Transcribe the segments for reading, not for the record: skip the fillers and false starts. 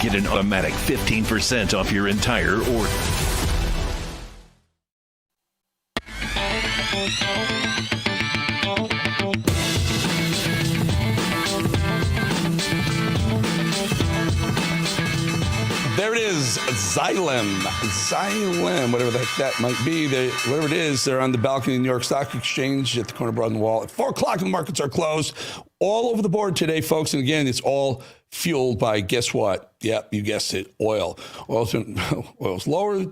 Get an automatic 15% off your entire order. There it is, Xylem, whatever the heck that might be. Whatever it is, they're on the balcony of the New York Stock Exchange at the corner of Broad and Wall. At 4 o'clock, the markets are closed. All over the board today, folks. And again, it's all fueled by, guess what? Yep, you guessed it, oil. Oil's lower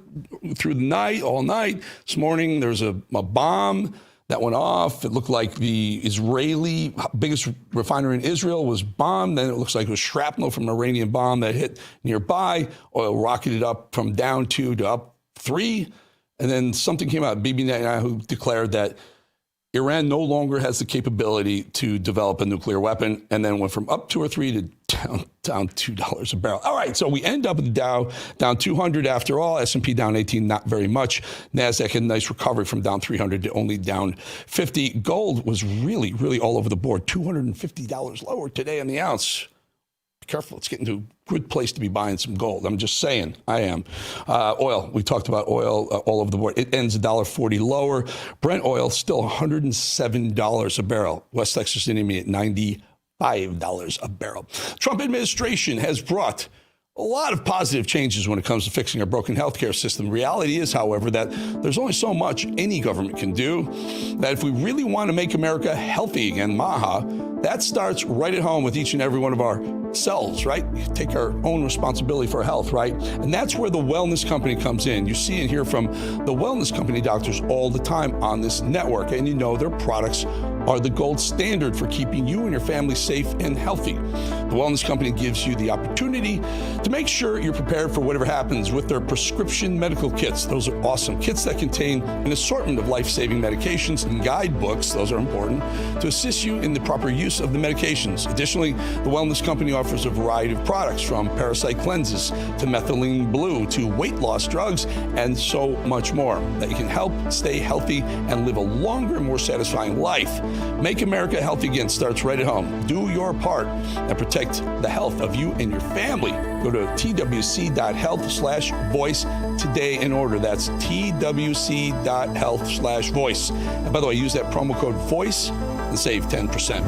through the night, all night. This morning, there's a bomb that went off. It looked like the Israeli biggest refinery in Israel was bombed. Then it looks like it was shrapnel from an Iranian bomb that hit nearby. Oil rocketed up from down 2 to up 3. And then something came out. Bibi Netanyahu declared that Iran no longer has the capability to develop a nuclear weapon, and then went from up 2 or 3 to down $2 a barrel. All right, so we end up with the Dow down 200 after all. S&P down 18, not very much. NASDAQ had a nice recovery from down 300 to only down 50. Gold was really, really all over the board. $250 lower today on the ounce. Be careful, it's getting to a good place to be buying some gold. I'm just saying, I am. Oil, we talked about oil all over the board. It ends $1.40 lower. Brent oil still $107 a barrel. West Texas Intermediate $95 a barrel. Trump administration has brought a lot of positive changes when it comes to fixing our broken healthcare system. Reality is, however, that there's only so much any government can do, that if we really want to make America healthy again, that starts right at home with each and every one of ourselves, right? Take our own responsibility for our health, right? And that's where the wellness company comes in. You see and hear from the wellness company doctors all the time on this network, and you know their products are the gold standard for keeping you and your family safe and healthy. The wellness company gives you the opportunity to make sure you're prepared for whatever happens with their prescription medical kits. Those are awesome kits that contain an assortment of life-saving medications and guidebooks, those are important, to assist you in the proper use of the medications. Additionally, the wellness company offers a variety of products, from parasite cleanses to methylene blue to weight loss drugs and so much more, that you can help stay healthy and live a longer and more satisfying life. Make America healthy again starts right at home. Do your part and protect the health of you and your family. Go to twc.health/voice today in order. That's twc.health/voice. And by the way, use that promo code VOICE and save 10%.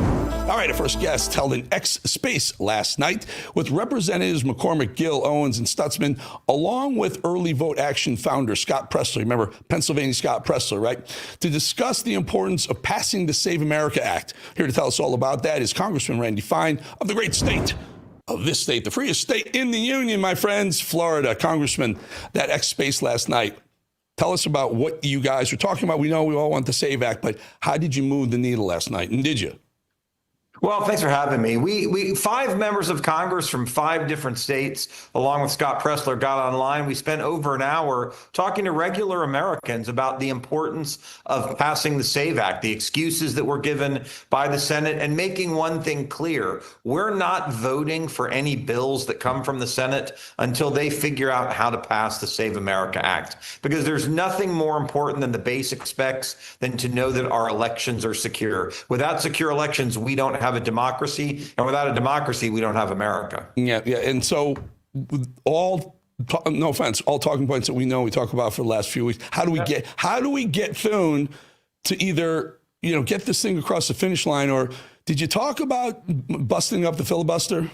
All right, our first guest held an X Space last night with Representatives McCormick, Gill, Owens, and Stutzman, along with Early Vote Action founder Scott Presler. Remember Pennsylvania Scott Presler, right? To discuss the importance of passing the Save America Act. Here to tell us all about that is Congressman Randy Fine of the great state of this state, the freest state in the union, my friends, Florida. Congressman, that X Space last night. Tell us about what you guys were talking about. We know we all want the SAVE Act, but how did you move the needle last night? And did you? Well, thanks for having me. We 5 members of Congress from 5 different states, along with Scott Presler, got online. We spent over an hour talking to regular Americans about the importance of passing the SAVE Act, the excuses that were given by the Senate, and making one thing clear. We're not voting for any bills that come from the Senate until they figure out how to pass the Save America Act, because there's nothing more important than the basic specs than to know that our elections are secure. Without secure elections, we don't have a democracy, and without a democracy, we don't have America. Yeah. And so, no offense, all talking points that we talk about for the last few weeks. How do we get Thune to either get this thing across the finish line, or did you talk about busting up the filibuster?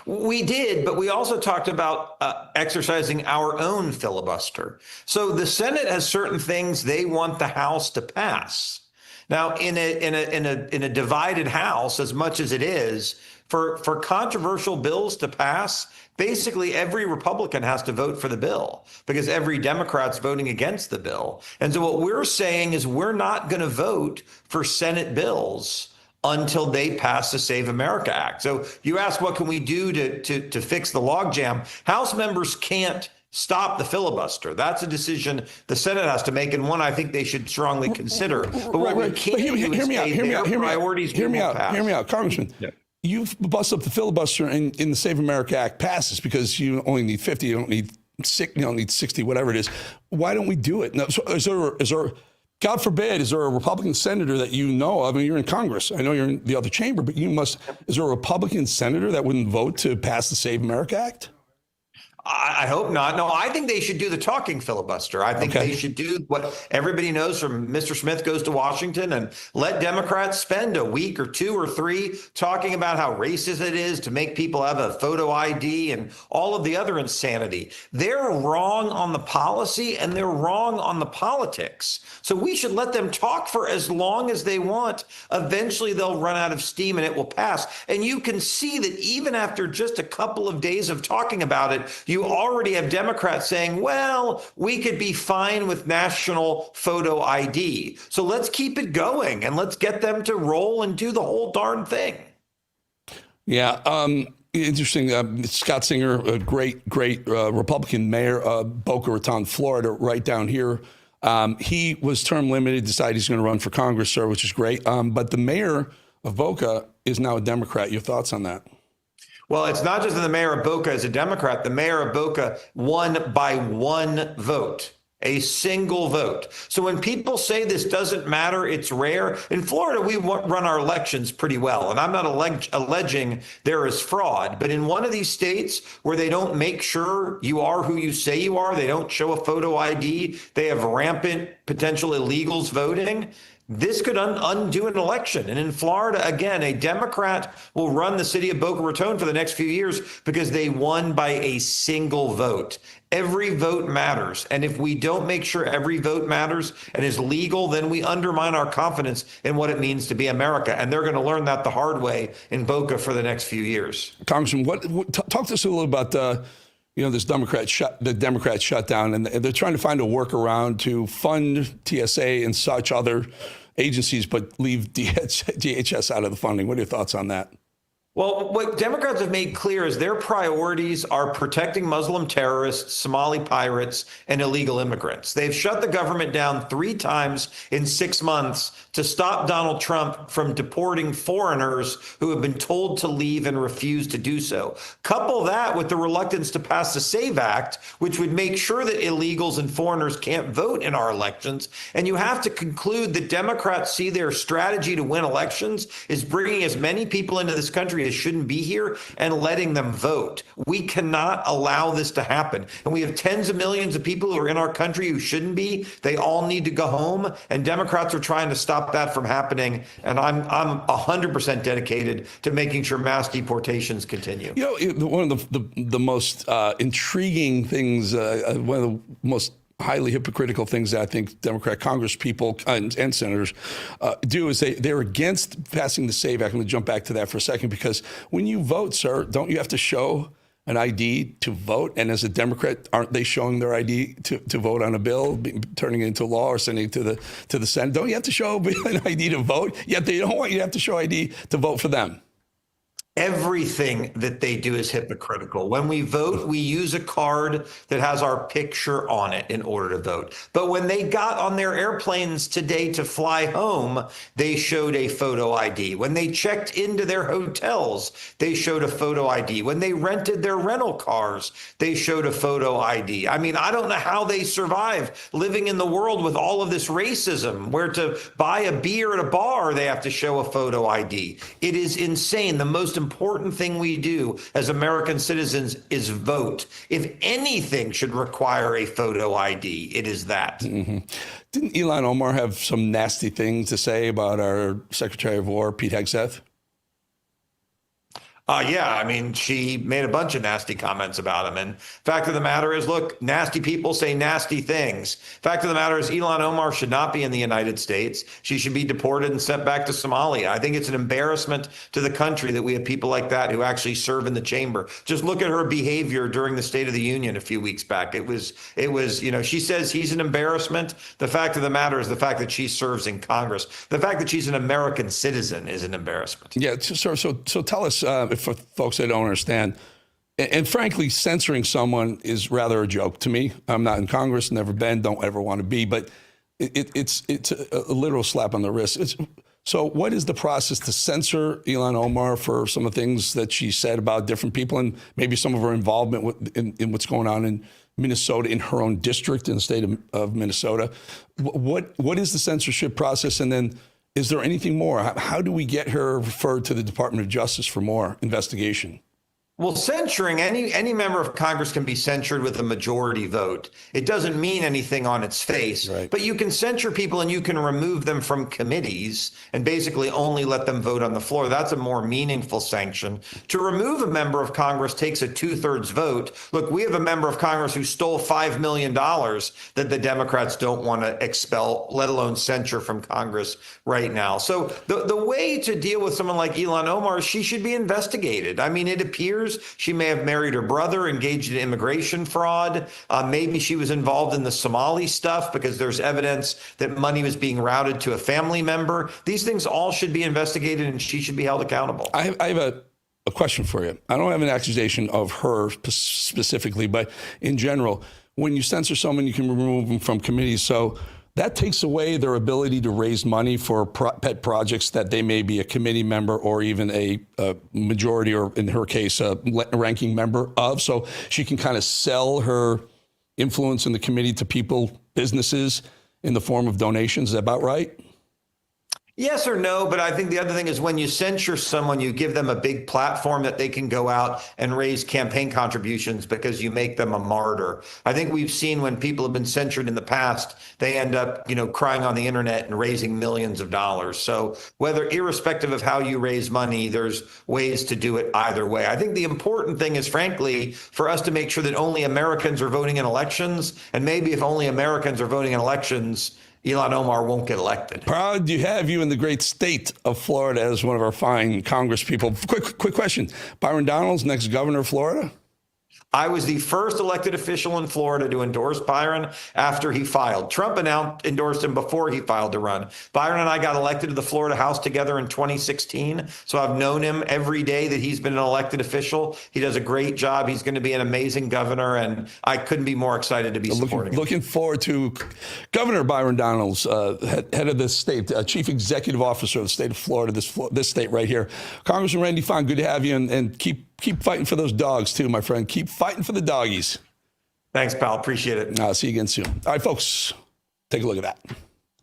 We did, but we also talked about exercising our own filibuster. So the Senate has certain things they want the House to pass. Now, in a divided House, as much as it is, for controversial bills to pass, basically every Republican has to vote for the bill because every Democrat's voting against the bill. And so what we're saying is we're not going to vote for Senate bills until they pass the Save America Act. So you ask, what can we do to fix the logjam? House members can't stop the filibuster. That's a decision the Senate has to make, and one I think they should strongly consider. But what we can't do is say their priorities. Hear me out, Congressman. Yeah. You've busted up the filibuster and in the Save America Act passes because you only need 50, you don't need 60, whatever it is. Why don't we do it? Now, so is there God forbid, is there a Republican senator that you know of? I mean, you're in Congress. I know you're in the other chamber, but is there a Republican senator that wouldn't vote to pass the Save America Act? I hope not. No, I think they should do the talking filibuster. I think they should do what everybody knows from Mr. Smith goes to Washington and let Democrats spend a week or 2 or 3 talking about how racist it is to make people have a photo ID and all of the other insanity. They're wrong on the policy and they're wrong on the politics. So we should let them talk for as long as they want. Eventually they'll run out of steam and it will pass. And you can see that even after just a couple of days of talking about it, you already have Democrats saying, well, we could be fine with national photo ID. So let's keep it going and let's get them to roll and do the whole darn thing. Yeah. Interesting. Scott Singer, a great Republican mayor of Boca Raton, Florida, right down here. He was term limited, decided he's going to run for Congress, sir, which is great. But the mayor of Boca is now a Democrat. Your thoughts on that? Well, it's not just that the mayor of Boca is a Democrat. The mayor of Boca won by 1 vote, a single vote. So when people say this doesn't matter, it's rare. In Florida, we run our elections pretty well. And I'm not alleging there is fraud. But in one of these states where they don't make sure you are who you say you are, they don't show a photo ID, they have rampant potential illegals voting, this could undo an election. And in Florida, again, a Democrat will run the city of Boca Raton for the next few years because they won by a single vote. Every vote matters. And if we don't make sure every vote matters and is legal, then we undermine our confidence in what it means to be America. And they're going to learn that the hard way in Boca for the next few years. Congressman, talk to us a little about this Democrat shutdown, and they're trying to find a workaround to fund TSA and such other agencies, but leave DHS out of the funding. What are your thoughts on that? Well, what Democrats have made clear is their priorities are protecting Muslim terrorists, Somali pirates, and illegal immigrants. They've shut the government down 3 times in 6 months to stop Donald Trump from deporting foreigners who have been told to leave and refuse to do so. Couple that with the reluctance to pass the SAVE Act, which would make sure that illegals and foreigners can't vote in our elections. And you have to conclude that Democrats see their strategy to win elections is bringing as many people into this country as shouldn't be here and letting them vote. We cannot allow this to happen. And we have tens of millions of people who are in our country who shouldn't be. They all need to go home. And Democrats are trying to stop that from happening. And I'm 100% dedicated to making sure mass deportations continue. One of the most intriguing things, one of the most highly hypocritical things that I think Democrat Congress people and senators do is they're against passing the SAVE Act. I'm going to jump back to that for a second, because when you vote, sir, don't you have to show an ID to vote? And as a Democrat, aren't they showing their ID to vote on a bill, turning it into law or sending it to the Senate? Don't you have to show an ID to vote? Yet they don't want you to have to show ID to vote for them. Everything that they do is hypocritical. When we vote, we use a card that has our picture on it in order to vote. But when they got on their airplanes today to fly home, they showed a photo ID. When they checked into their hotels, they showed a photo ID. When they rented their rental cars, they showed a photo ID. I mean, I don't know how they survive living in the world with all of this racism, where to buy a beer at a bar, they have to show a photo ID. It is insane. The most important thing we do as American citizens is vote. If anything should require a photo ID, it is that. Mm-hmm. Didn't Ilhan Omar have some nasty things to say about our Secretary of War, Pete Hegseth? Yeah, I mean, she made a bunch of nasty comments about him. And fact of the matter is, look, nasty people say nasty things. Fact of the matter is, Ilhan Omar should not be in the United States. She should be deported and sent back to Somalia. I think it's an embarrassment to the country that we have people like that who actually serve in the chamber. Just look at her behavior during the State of the Union a few weeks back. It was, she says he's an embarrassment. The fact of the matter is the fact that she serves in Congress. The fact that she's an American citizen is an embarrassment. Yeah, so tell us, for folks that don't understand, and frankly, censoring someone is rather a joke to me. I'm not in Congress, never been, don't ever want to be, but it's a literal slap on the wrist. So what is the process to censor Ilhan Omar for some of the things that she said about different people and maybe some of her involvement in what's going on in Minnesota, in her own district in the state of Minnesota? What is the censorship process? And then is there anything more? How do we get her referred to the Department of Justice for more investigation? Well, censuring, any member of Congress can be censured with a majority vote. It doesn't mean anything on its face, right. But you can censure people and you can remove them from committees and basically only let them vote on the floor. That's a more meaningful sanction. To remove a member of Congress takes a 2/3 vote. Look, we have a member of Congress who stole $5 million that the Democrats don't want to expel, let alone censure from Congress right now. So the way to deal with someone like Ilhan Omar is she should be investigated. I mean, it appears she may have married her brother, engaged in immigration fraud. Maybe she was involved in the Somali stuff because there's evidence that money was being routed to a family member. These things all should be investigated and she should be held accountable. I have a question for you. I don't have an accusation of her specifically, but in general, when you censor someone, you can remove them from committees. So that takes away their ability to raise money for pet projects that they may be a committee member or even a majority, or in her case, a ranking member of. So she can kind of sell her influence in the committee to people, businesses, in the form of donations. Is that about right? Yes or no, but I think the other thing is when you censure someone, you give them a big platform that they can go out and raise campaign contributions because you make them a martyr. I think we've seen when people have been censured in the past, they end up, crying on the internet and raising millions of dollars. So whether, irrespective of how you raise money, there's ways to do it either way. I think the important thing is, frankly, for us to make sure that only Americans are voting in elections, and maybe if only Americans are voting in elections, Ilhan Omar won't get elected. Proud to have you in the great state of Florida as one of our fine Congress people. Quick question. Byron Donalds, next governor of Florida? I was the first elected official in Florida to endorse Byron after he filed. Trump endorsed him before he filed to run. Byron and I got elected to the Florida House together in 2016. So I've known him every day that he's been an elected official. He does a great job. He's going to be an amazing governor, and I couldn't be more excited to be supporting him. Looking forward to Governor Byron Donalds, head of this state, Chief Executive Officer of the state of Florida, this state right here. Congressman Randy Fine, good to have you, and keep fighting for those dogs too, my friend. Keep fighting for the doggies. Thanks, pal. Appreciate it. I'll see you again soon. All right, folks, take a look at that.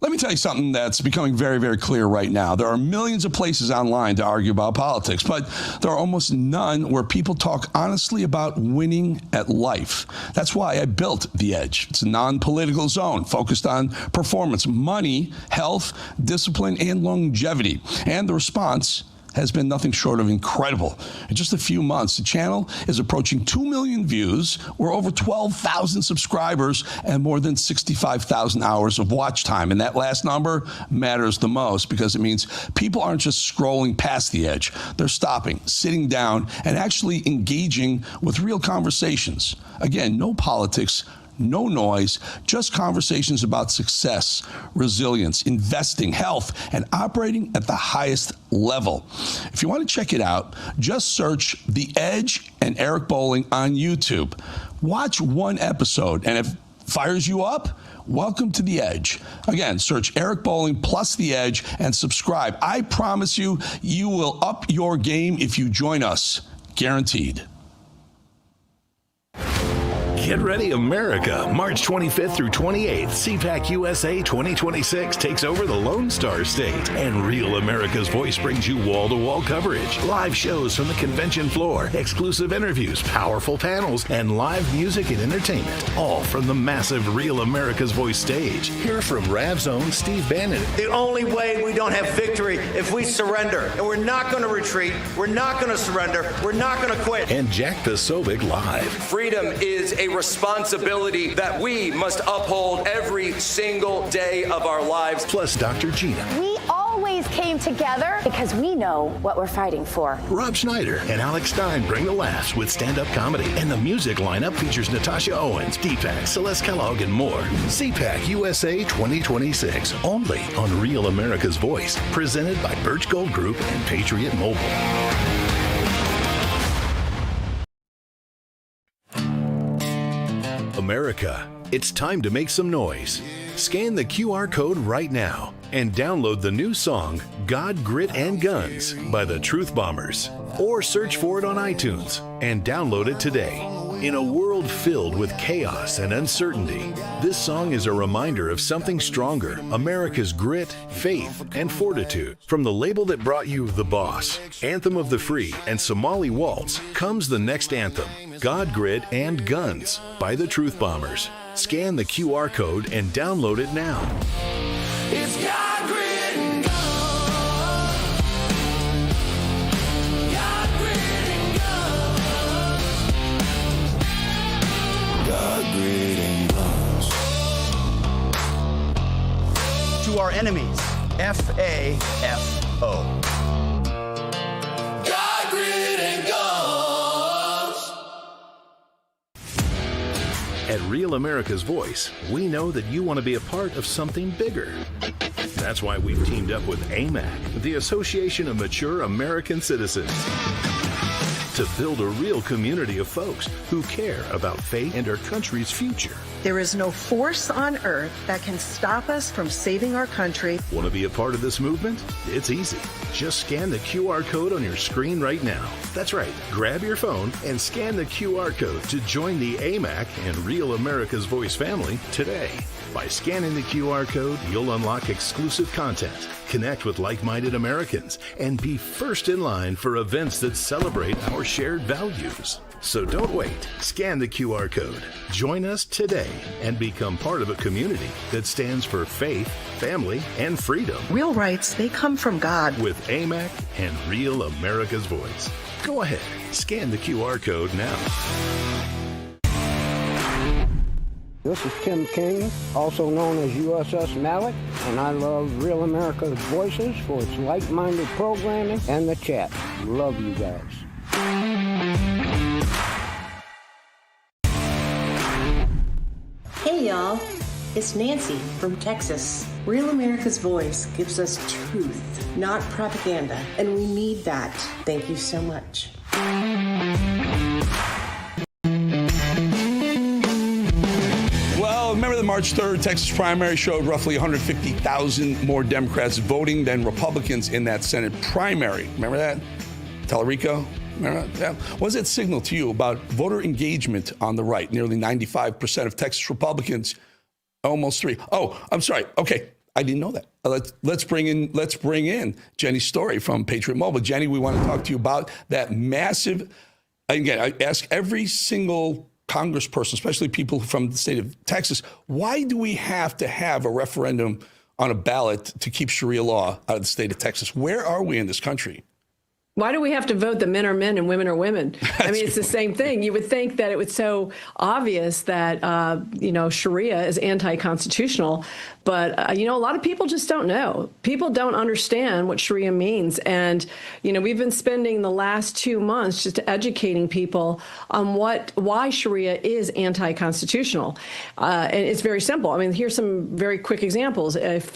Let me tell you something that's becoming very, very clear right now. There are millions of places online to argue about politics, but there are almost none where people talk honestly about winning at life. That's why I built The Edge. It's a non-political zone focused on performance, money, health, discipline, and longevity. And the response has been nothing short of incredible. In just a few months, the channel is approaching 2 million views. We're over 12,000 subscribers and more than 65,000 hours of watch time. And that last number matters the most because it means people aren't just scrolling past The Edge. They're stopping, sitting down, and actually engaging with real conversations. Again, no politics, no noise, just conversations about success, resilience, investing, health, and operating at the highest level. If you want to check it out, just search The Edge and Eric Bolling on YouTube. Watch one episode, and if it fires you up, welcome to The Edge. Again, search Eric Bolling plus The Edge and subscribe. I promise you, you will up your game if you join us. Guaranteed. Get ready, America. March 25th through 28th, CPAC USA 2026 takes over the Lone Star State. And Real America's Voice brings you wall-to-wall coverage, live shows from the convention floor, exclusive interviews, powerful panels, and live music and entertainment. All from the massive Real America's Voice stage. Hear from Rav's own Steve Bannon. The only way we don't have victory if we surrender. And we're not going to retreat. We're not going to surrender. We're not going to quit. And Jack Posobiec live. Freedom is a responsibility that we must uphold every single day of our lives. Plus Dr. Gina. We always came together because we know what we're fighting for. Rob Schneider and Alex Stein bring the laughs with stand-up comedy. And the music lineup features Natasha Owens, Deepak, Celeste Kellogg, and more. CPAC USA 2026, only on Real America's Voice. Presented by Birch Gold Group and Patriot Mobile. America, it's time to make some noise. Scan the QR code right now and download the new song God, Grit, and Guns by the Truth Bombers. Or search for it on iTunes and download it today. In a world filled with chaos and uncertainty, this song is a reminder of something stronger, America's grit, faith, and fortitude. From the label that brought you The Boss, Anthem of the Free, and Somali Waltz comes the next anthem, God, Grit, and Guns by the Truth Bombers. Scan the QR code and download it now. It's God, grit, and guns. God, grit, and guns. God, grit, and guns. To our enemies, FAFO. God, grit, and guns. At Real America's Voice, we know that you want to be a part of something bigger. That's why we've teamed up with AMAC, the Association of Mature American Citizens, to build a real community of folks who care about faith and our country's future. There is no force on earth that can stop us from saving our country. Want to be a part of this movement? It's easy. Just scan the QR code on your screen right now. That's right. Grab your phone and scan the QR code to join the AMAC and Real America's Voice family today. By scanning the QR code, you'll unlock exclusive content, connect with like-minded Americans, and be first in line for events that celebrate our shared values. So don't wait. Scan the QR code. Join us today and become part of a community that stands for faith, family, and freedom. Real rights, they come from God. With AMAC and Real America's Voice. Go ahead. Scan the QR code now. This is Tim King, also known as USS Malik, and I love Real America's Voices for its like-minded programming and the chat. Love you guys. Hey y'all, it's Nancy from Texas. Real America's Voice gives us truth, not propaganda, and we need that. Thank you so much. Well, remember the March 3rd Texas primary showed roughly 150,000 more Democrats voting than Republicans in that Senate primary. Remember that? Tellerico? Remember that? What does that signal to you about voter engagement on the right? Nearly 95% of Texas Republicans, almost 3. Oh, I'm sorry. Okay, I didn't know that. Let's bring in Jenny Story from Patriot Mobile. Jenny, we want to talk to you about that massive. Again, I ask every single congressperson, especially people from the state of Texas, why do we have to have a referendum on a ballot to keep Sharia law out of the state of Texas? Where are we in this country? Why do we have to vote that men are men and women are women? I mean, it's the same thing. You would think that it was so obvious that, Sharia is anti-constitutional. But, a lot of people just don't know. People don't understand what Sharia means. And, we've been spending the last 2 months just educating people on why Sharia is anti-constitutional. And it's very simple. I mean, here's some very quick examples. If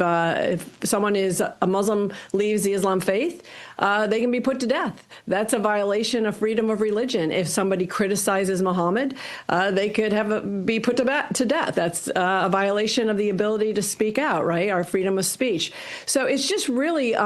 someone is a Muslim, leaves the Islam faith, they can be put to death. That's a violation of freedom of religion. If somebody criticizes Muhammad, they could be put to death. That's a violation of the ability to speak out, right? Our freedom of speech. So it's just really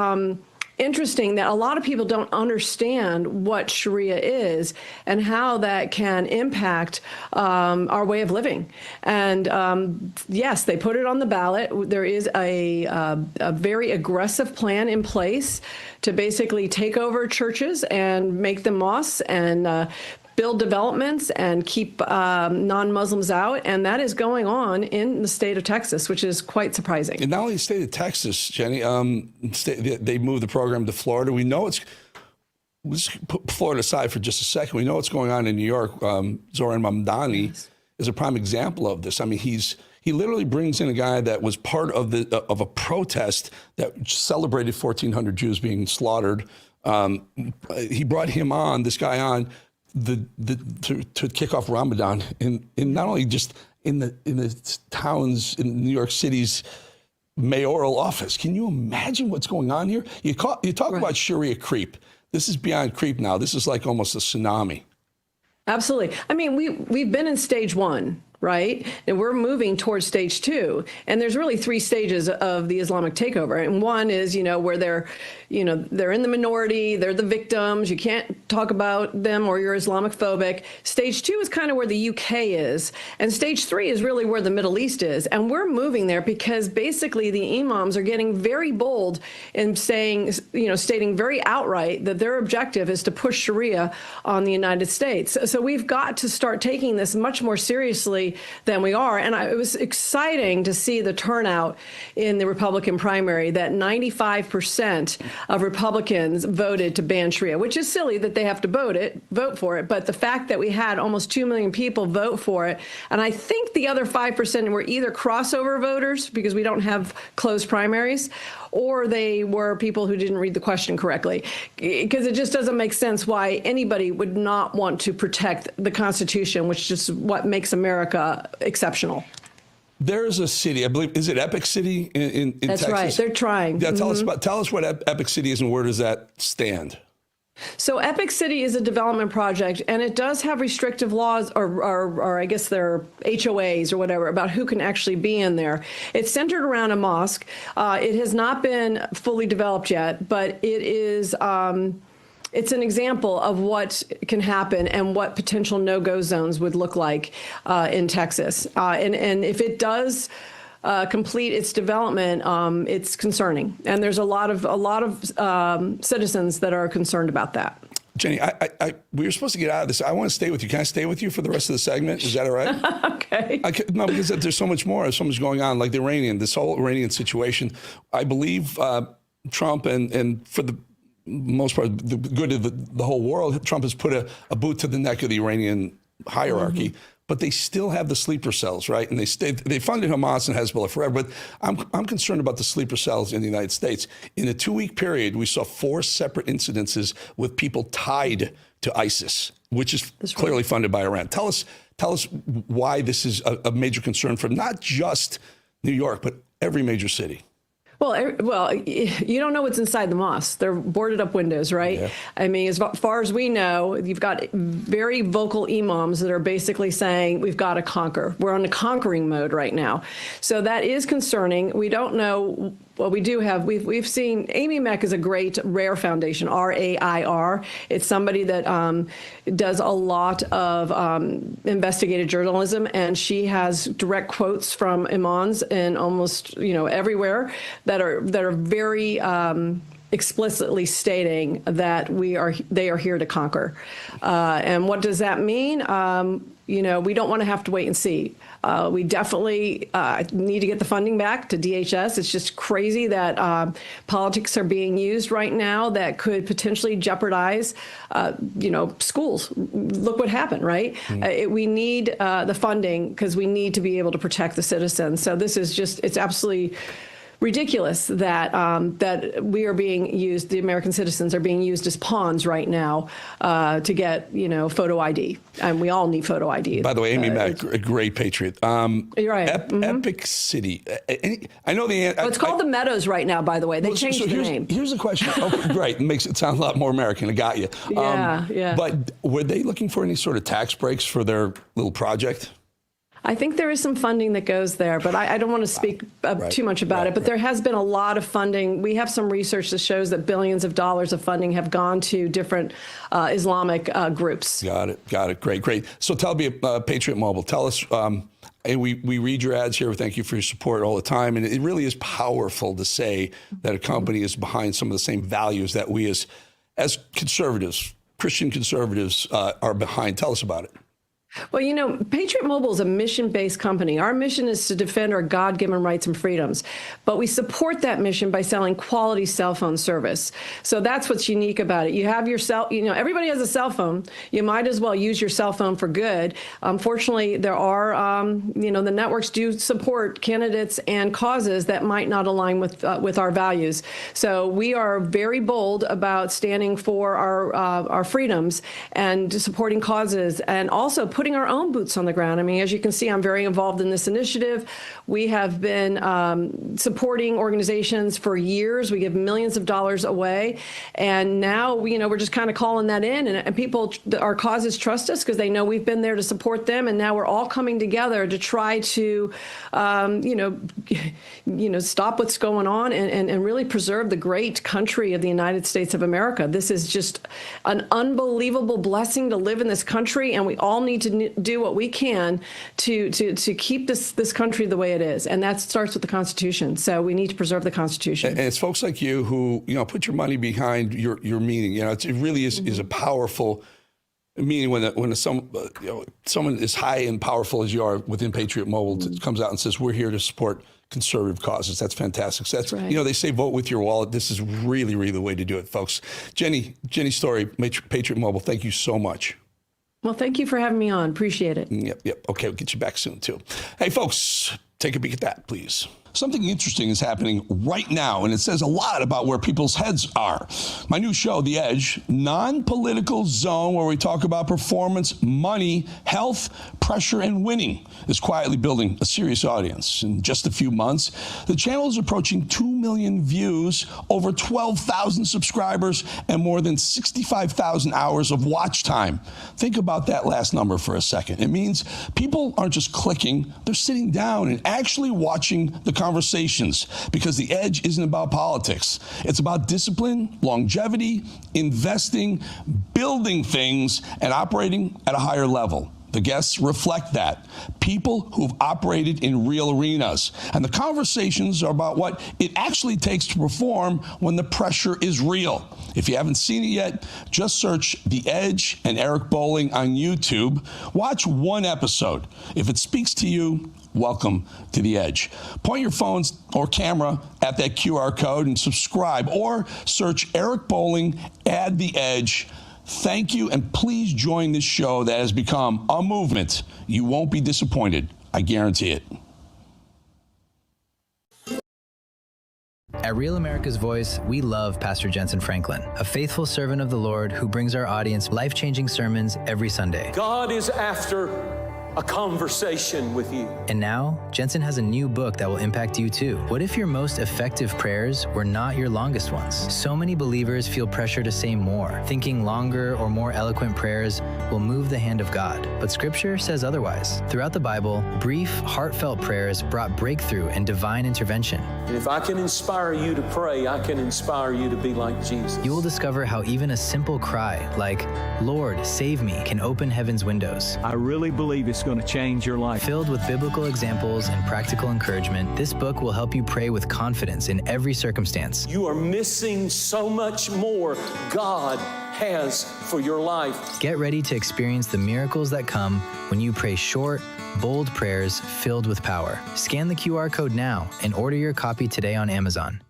interesting that a lot of people don't understand what Sharia is and how that can impact our way of living. And yes, they put it on the ballot. There is a very aggressive plan in place to basically take over churches and make them mosques and build developments and keep non-Muslims out. And that is going on in the state of Texas, which is quite surprising. And not only the state of Texas, Jenny, they moved the program to Florida. We know let's put Florida aside for just a second. We know what's going on in New York. Zoran Mamdani is a prime example of this. I mean, he literally brings in a guy that was part of a protest that celebrated 1,400 Jews being slaughtered. He brought this guy on, to kick off Ramadan in not only just in the towns in New York City's mayoral office. Can you imagine what's going on here? You talk about Sharia creep. This is beyond creep now. This is like almost a tsunami. Absolutely. I mean, we've been in stage 1. right? And we're moving towards stage 2. And there's really 3 stages of the Islamic takeover. And one is, where they're in the minority, they're the victims, you can't talk about them or you're Islamophobic. Stage 2 is kind of where the UK is. And stage 3 is really where the Middle East is. And we're moving there because basically the imams are getting very bold in saying, stating very outright that their objective is to push Sharia on the United States. So we've got to start taking this much more seriously than we are. And it was exciting to see the turnout in the Republican primary, that 95% of Republicans voted to ban Sharia, which is silly that they have to vote for it. But the fact that we had almost 2 million people vote for it, and I think the other 5% were either crossover voters because we don't have closed primaries, or they were people who didn't read the question correctly, because it just doesn't make sense why anybody would not want to protect the Constitution, which is what makes America exceptional. There's a city, I believe, is it Epic City in That's Texas? right. They're trying. Yeah, tell us what Epic City is and where does that stand? So Epic City is a development project, and it does have restrictive laws, or I guess they're HOAs or whatever, about who can actually be in there. It's centered around a mosque. It has not been fully developed yet, but it is. It's an example of what can happen and what potential no-go zones would look like in Texas. And if it does complete its development, it's concerning. And there's a lot of citizens that are concerned about that. Jenny, we were supposed to get out of this. I want to stay with you. Can I stay with you for the rest of the segment? Is that all right? Okay. No, because there's so much more. There's so much going on, like this whole Iranian situation. I believe Trump and for the most part, the good of the whole world, Trump has put a boot to the neck of the Iranian hierarchy. Mm-hmm. But they still have the sleeper cells, right? And they funded Hamas and Hezbollah forever. But I'm concerned about the sleeper cells in the United States. In a 2-week period, we saw 4 separate incidences with people tied to ISIS, which is clearly funded by Iran. Tell us why this is a major concern for not just New York, but every major city. Well, you don't know what's inside the mosque. They're boarded up windows, right? Yeah. I mean, as far as we know, you've got very vocal imams that are basically saying, we've got to conquer. We're on a conquering mode right now. So that is concerning. We don't know. Well, we do have, we've seen, Amy Meck is a great RAIR foundation, RAIR. It's somebody that does a lot of investigative journalism, and she has direct quotes from imams in almost, everywhere that are very explicitly stating that they are here to conquer. And what does that mean? We don't want to have to wait and see. We definitely need to get the funding back to DHS. It's just crazy that politics are being used right now that could potentially jeopardize, schools. Look what happened, right? Mm-hmm. We need the funding because we need to be able to protect the citizens. So this is it's absolutely ridiculous that that we are being used, the American citizens are being used as pawns right now to get, photo ID. And we all need photo ID. By the way, Amy Mack, a great patriot. You're right. Epic City. I know the answer. Well, it's called the Meadows right now, by the way. They changed the name. Here's the question. Okay, great. It makes it sound a lot more American. I got you. Yeah. But were they looking for any sort of tax breaks for their little project? I think there is some funding that goes there, but I don't want to speak too much about it. But there has been a lot of funding. We have some research that shows that billions of dollars of funding have gone to different Islamic groups. Got it. Great. So tell me, Patriot Mobile, tell us, and we read your ads here. Thank you for your support all the time. And it really is powerful to say that a company is behind some of the same values that we as conservatives, Christian conservatives, are behind. Tell us about it. Well, Patriot Mobile is a mission-based company. Our mission is to defend our God-given rights and freedoms, but we support that mission by selling quality cell phone service. So that's what's unique about it. You have your everybody has a cell phone. You might as well use your cell phone for good. Unfortunately, there are, the networks do support candidates and causes that might not align with our values. So we are very bold about standing for our freedoms and supporting causes, and also putting putting our own boots on the ground. I mean, as you can see, I'm very involved in this initiative. We have been supporting organizations for years. We give millions of dollars away. And now, we're just kind of calling that in. And people, our causes trust us because they know we've been there to support them. And now we're all coming together to try to, stop what's going on and really preserve the great country of the United States of America. This is just an unbelievable blessing to live in this country, and we all need to do what we can to keep this country the way it is, and that starts with the Constitution. So we need to preserve the Constitution. And it's folks like you who put your money behind your meaning. It really is a powerful meaning when someone as high and powerful as you are within Patriot Mobile comes out and says, we're here to support conservative causes. That's fantastic. So that's right. They say vote with your wallet. This is really, really the way to do it, folks. Jenny Story, Patriot Mobile, thank you so much. Well, thank you for having me on. Appreciate it. Yep. Okay, we'll get you back soon, too. Hey, folks, take a peek at that, please. Something interesting is happening right now, and it says a lot about where people's heads are. My new show, The Edge, non-political zone where we talk about performance, money, health, pressure, and winning, is quietly building a serious audience. In just a few months, the channel is approaching 2 million views, over 12,000 subscribers, and more than 65,000 hours of watch time. Think about that last number for a second. It means people aren't just clicking, they're sitting down and actually watching the conversations, because The Edge isn't about politics. It's about discipline, longevity, investing, building things, and operating at a higher level. The guests reflect that. People who've operated in real arenas. And the conversations are about what it actually takes to perform when the pressure is real. If you haven't seen it yet, just search The Edge and Eric Bolling on YouTube. Watch one episode. If it speaks to you, welcome to The Edge. Point your phones or camera at that QR code and subscribe, or search Eric Bolling, add The Edge. Thank you, and please join this show that has become a movement. You won't be disappointed. I guarantee it. At Real America's Voice, we love Pastor Jensen Franklin, a faithful servant of the Lord who brings our audience life-changing sermons every Sunday. God is after a conversation with you. And now, Jensen has a new book that will impact you too. What if your most effective prayers were not your longest ones? So many believers feel pressure to say more, thinking longer or more eloquent prayers will move the hand of God. But Scripture says otherwise. Throughout the Bible, brief, heartfelt prayers brought breakthrough and divine intervention. And if I can inspire you to pray, I can inspire you to be like Jesus. You will discover how even a simple cry, like, Lord, save me, can open heaven's windows. I really believe it's going to change your life. Filled with biblical examples and practical encouragement, this book will help you pray with confidence in every circumstance. You are missing so much more God has for your life. Get ready to experience the miracles that come when you pray short, bold prayers filled with power. Scan the QR code now and order your copy today on Amazon.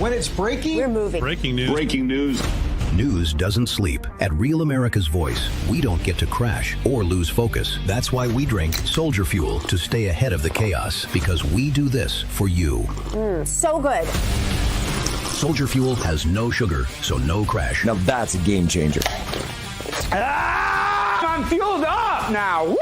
When it's breaking, we're moving. Breaking news. Breaking news. News doesn't sleep. At Real America's Voice, we don't get to crash or lose focus. That's why we drink Soldier Fuel to stay ahead of the chaos, because we do this for you. So good. Soldier Fuel has no sugar, so no crash. Now that's a game changer. I'm fueled up now. Woo!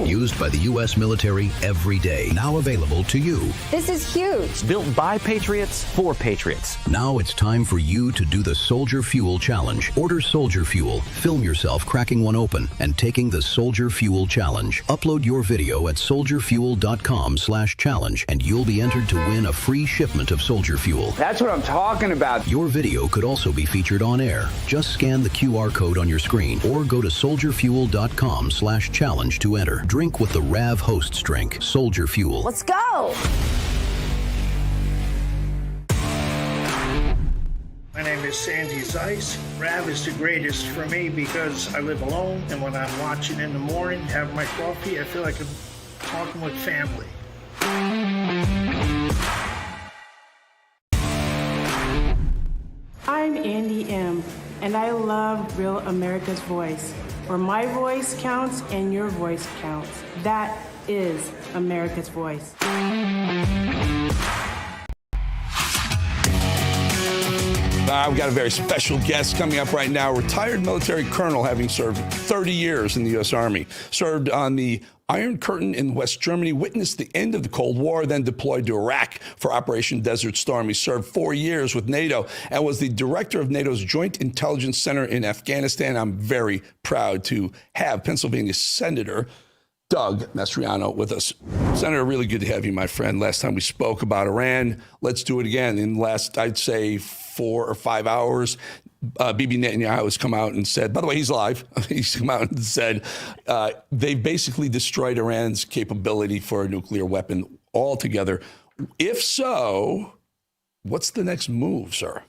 Used by the U.S. military every day. Now available to you. This is huge. Built by Patriots for Patriots. Now it's time for you to do the Soldier Fuel Challenge. Order Soldier Fuel, film yourself cracking one open, and taking the Soldier Fuel Challenge. Upload your video at soldierfuel.com/challenge, and you'll be entered to win a free shipment of Soldier Fuel. That's what I'm talking about. Your video could also be featured on air. Just scan the QR code on your screen, or go to soldierfuel.com/challenge to enter. Drink with the Rav Hosts drink, Soldier Fuel. Let's go. My name is Sandy Zeiss. Rav is the greatest for me because I live alone, and when I'm watching in the morning, have my coffee, I feel like I'm talking with family. I'm Andy M., and I love Real America's Voice, where my voice counts and your voice counts. That is America's Voice. We've got a very special guest coming up right now. Retired military colonel, having served 30 years in the U.S. Army. Served on the Iron Curtain in West Germany, witnessed the end of the Cold War, then deployed to Iraq for Operation Desert Storm. He served 4 years with NATO and was the director of NATO's Joint Intelligence Center in Afghanistan. I'm very proud to have Pennsylvania Senator Doug Mastriano with us. Senator, really good to have you, my friend. Last time we spoke about Iran, let's do it again. In the last, I'd say, 4 or 5 hours, Bibi Netanyahu has come out and said, by the way, he's live. He's come out and said they've basically destroyed Iran's capability for a nuclear weapon altogether. If so, what's the next move, sir?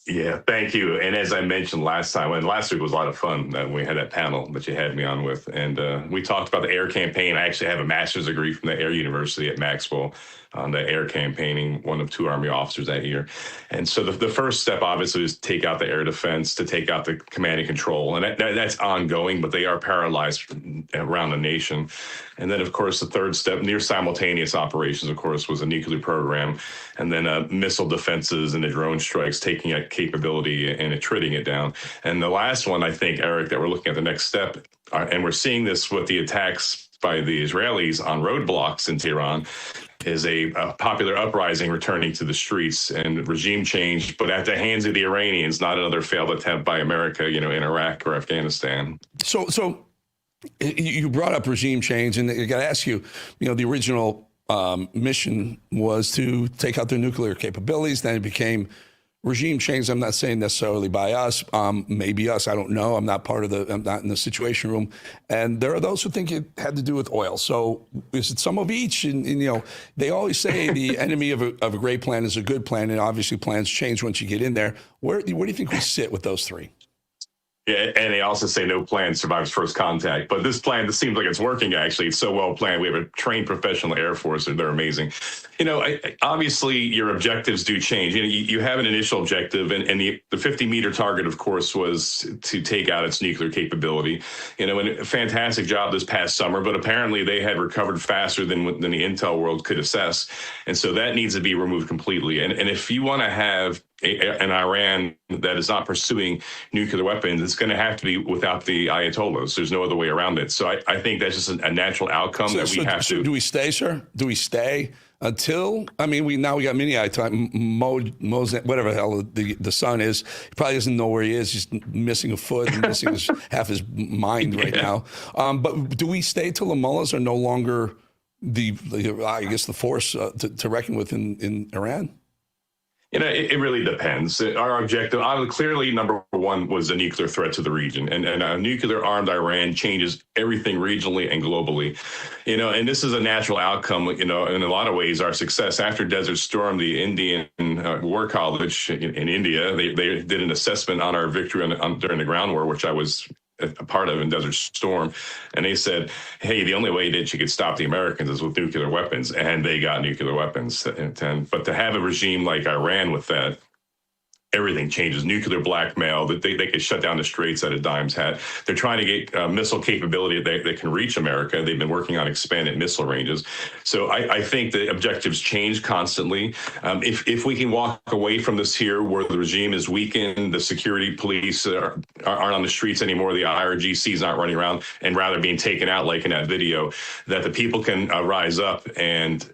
Yeah, thank you. And as I mentioned last time, and last week was a lot of fun that we had that panel that you had me on with. And we talked about the air campaign. I actually have a master's degree from the Air University at Maxwell on the air campaigning, one of 2 Army officers that year. And so the first step, obviously, is to take out the air defense, to take out the command and control. And that's ongoing, but they are paralyzed around the nation. And then, of course, the third step, near simultaneous operations, of course, was a nuclear program. And then missile defenses and the drone strikes, taking out capability and attriting it down. And the last one, I think, Eric, that we're looking at the next step, and we're seeing this with the attacks by the Israelis on roadblocks in Tehran, is a popular uprising returning to the streets and regime change, but at the hands of the Iranians, not another failed attempt by America, in Iraq or Afghanistan. So you brought up regime change, and I got to ask you, the original mission was to take out their nuclear capabilities. Then it became regime change. I'm not saying necessarily by us, maybe us. I don't know. I'm not in the Situation Room. And there are those who think it had to do with oil. So is it some of each? And they always say the enemy of a great plan is a good plan. And obviously plans change once you get in there. Where do you think we sit with those three? Yeah, and they also say no plan survives first contact. But this seems like it's working, actually. It's so well planned. We have a trained professional Air Force, and they're amazing. Obviously, your objectives do change. You have an initial objective, and the 50-meter target, of course, was to take out its nuclear capability. And a fantastic job this past summer, but apparently they had recovered faster than the intel world could assess. And so that needs to be removed completely. And if you want to have an Iran that is not pursuing nuclear weapons, it's going to have to be without the Ayatollahs. There's no other way around it. So I think that's just a natural outcome that we have to. Do we stay, sir? Do we stay until? I mean, we got mini Moses, whatever the hell the son is. He probably doesn't know where he is. He's missing a foot and missing half his mind right now. But do we stay till the mullahs are no longer the force to reckon with in Iran? It really depends. Our objective, clearly, number one, was a nuclear threat to the region. And a nuclear-armed Iran changes everything regionally and globally. And this is a natural outcome, in a lot of ways, our success. After Desert Storm, the Indian War College in India, they did an assessment on our victory during the ground war, which I was a part of in Desert Storm. And they said, hey, the only way that you could stop the Americans is with nuclear weapons. And they got nuclear weapons. But to have a regime like Iran with that, everything changes. Nuclear blackmail, that they could shut down the straits at a dime's hat. They're trying to get missile capability that can reach America. They've been working on expanded missile ranges. So I think the objectives change constantly. If we can walk away from this here where the regime is weakened, the security police aren't on the streets anymore, the IRGC's not running around, and rather being taken out like in that video, that the people can rise up and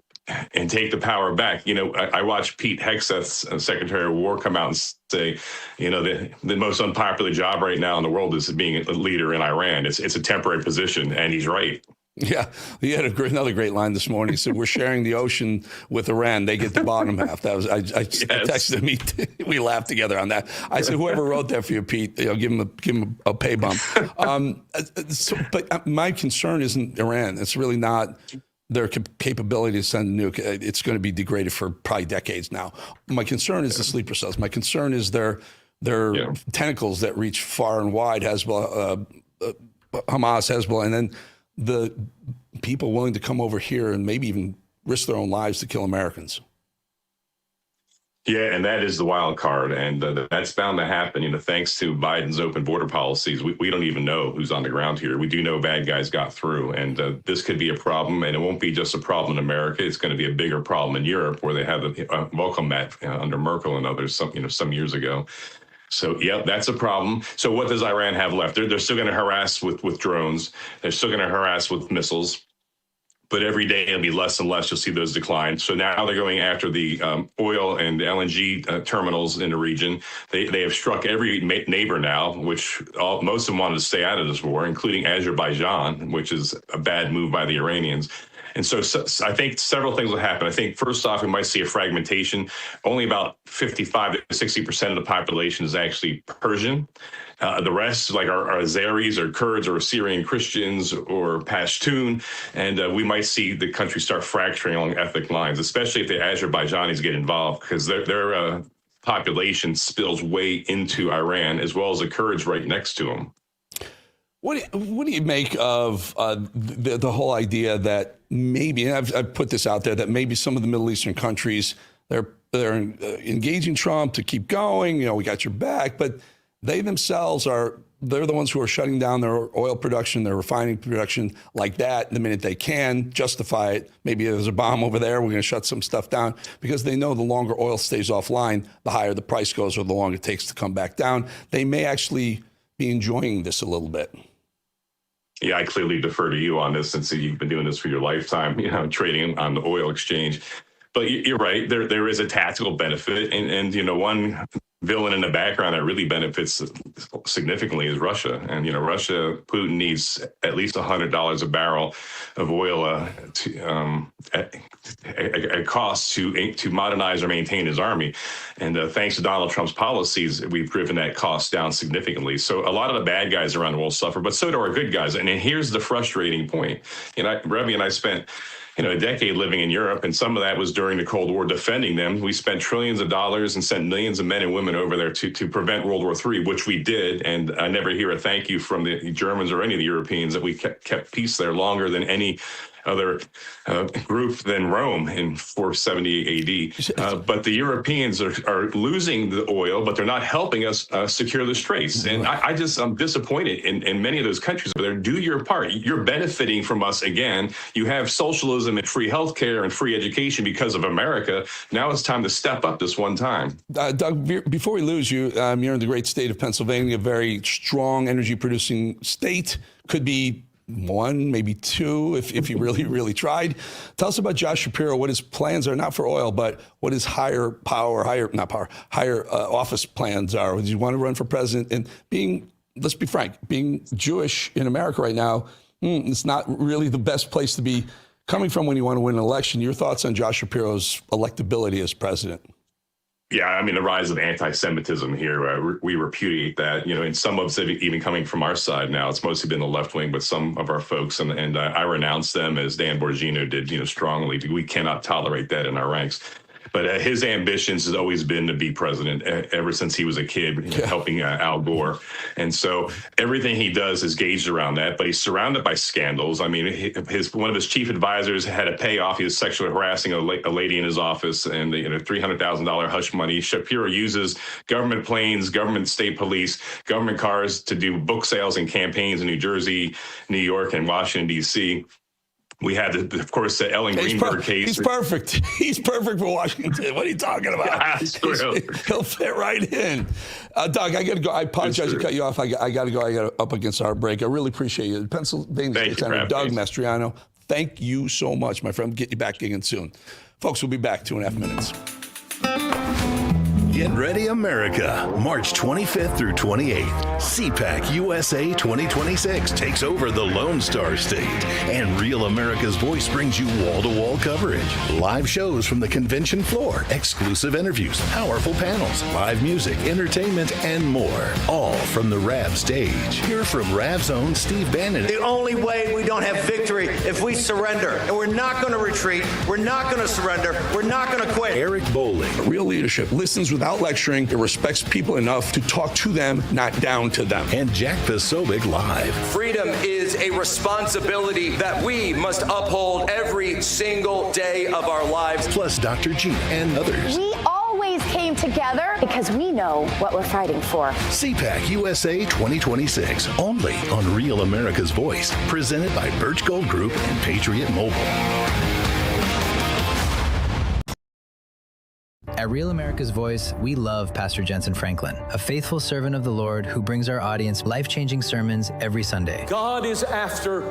take the power back. I watched Pete Hegseth's Secretary of War come out and say, the most unpopular job right now in the world is being a leader in Iran. It's a temporary position, and he's right. Yeah, he had another great line this morning. He said, "We're sharing the ocean with Iran. They get the bottom half." That was I texted him. We laughed together on that. I said, "Whoever wrote that for you, Pete, give him a pay bump." But my concern isn't Iran. It's really not their capability to send a nuke. It's going to be degraded for probably decades now. My concern is the sleeper cells. My concern is their tentacles that reach far and wide, Hamas, Hezbollah, and then the people willing to come over here and maybe even risk their own lives to kill Americans. Yeah, and that is the wild card, and that's bound to happen. Thanks to Biden's open border policies, we don't even know who's on the ground here. We do know bad guys got through, and this could be a problem. And it won't be just a problem in America; it's going to be a bigger problem in Europe, where they had the welcome mat under Merkel and others some years ago. So, yeah, that's a problem. So what does Iran have left? They're still going to harass with drones. They're still going to harass with missiles. But every day it'll be less and less. You'll see those decline. So now they're going after the oil and the LNG terminals in the region. They have struck every neighbor now, which most of them wanted to stay out of this war, including Azerbaijan, which is a bad move by the Iranians. And so I think several things will happen. I think, first off, we might see a fragmentation. Only about 55 to 60% of the population is actually Persian. The rest, like our Azeris or Kurds or Syrian Christians or Pashtun, and we might see the country start fracturing along ethnic lines, especially if the Azerbaijanis get involved, because their population spills way into Iran, as well as the Kurds right next to them. What do you make of the whole idea that maybe, and I've put this out there, that maybe some of the Middle Eastern countries, they're engaging Trump to keep going, we got your back, but they themselves they're the ones who are shutting down their oil production, their refining production like that the minute they can justify it. Maybe there's a bomb over there, we're going to shut some stuff down, because they know the longer oil stays offline, the higher the price goes or the longer it takes to come back down. They may actually be enjoying this a little bit. Yeah, I clearly defer to you on this, since you've been doing this for your lifetime, trading on the oil exchange. But you're right, there is a tactical benefit. And one villain in the background that really benefits significantly is Russia. And, Russia, Putin needs at least $100 a barrel of oil at cost to modernize or maintain his army. And thanks to Donald Trump's policies, we've driven that cost down significantly. So a lot of the bad guys around the world suffer, but so do our good guys. And here's the frustrating point. Revy and I spent a decade living in Europe, and some of that was during the Cold War defending them. We spent trillions of dollars and sent millions of men and women over there to prevent World War III, which we did. And I never hear a thank you from the Germans or any of the Europeans that we kept peace there longer than any other group than Rome in 470 AD. But the Europeans are losing the oil, but they're not helping us secure the straits. And I'm disappointed in many of those countries over there. Do your part. You're benefiting from us again. You have socialism and free healthcare and free education because of America. Now it's time to step up this one time. Doug, before we lose you, you're in the great state of Pennsylvania, a very strong energy producing state. Could be one, maybe two, if you really, really tried. Tell us about Josh Shapiro, what his plans are, not for oil, but what his higher office plans are. Does he want to run for president? And let's be frank, being Jewish in America right now, it's not really the best place to be coming from when you want to win an election. Your thoughts on Josh Shapiro's electability as president? Yeah, the rise of anti-Semitism here, we repudiate that, and some of it even coming from our side now. It's mostly been the left wing, but some of our folks, and I renounce them, as Dan Bongino did, strongly. We cannot tolerate that in our ranks. But his ambitions has always been to be president ever since he was a kid, helping Al Gore. And so everything he does is gauged around that, but he's surrounded by scandals. One of his chief advisors had a payoff. He was sexually harassing a lady in his office, and $300,000 hush money. Shapiro uses government planes, government state police, government cars to do book sales and campaigns in New Jersey, New York, and Washington, D.C. We had, of course, the Ellen Greenberg case. He's perfect. He's perfect for Washington. What are you talking about? He'll fit right in. Doug, I got to go. I apologize to cut you off. I got to go. I got up against our break. I really appreciate you. Pennsylvania State Senator Doug Mastriano, thank you so much, my friend. Get you back again soon. Folks, we'll be back 2.5 minutes. Get ready, America. March 25th through 28th. CPAC USA 2026 takes over the Lone Star State. And Real America's Voice brings you wall-to-wall coverage. Live shows from the convention floor, exclusive interviews, powerful panels, live music, entertainment, and more. All from the RAV stage. Hear from RAV's own Steve Bannon. The only way we don't have victory if we surrender. And we're not going to retreat. We're not going to surrender. We're not going to quit. Eric Bolling. Real leadership listens without lecturing. It respects people enough to talk to them, not down to them. And Jack Posobiec live. Freedom is a responsibility that we must uphold every single day of our lives. Plus Dr. G and others. We always together because we know what we're fighting for. CPAC USA 2026, only on Real America's Voice, presented by Birch Gold Group and Patriot Mobile. At Real America's Voice, we love Pastor Jensen Franklin, a faithful servant of the Lord who brings our audience life-changing sermons every Sunday. God is after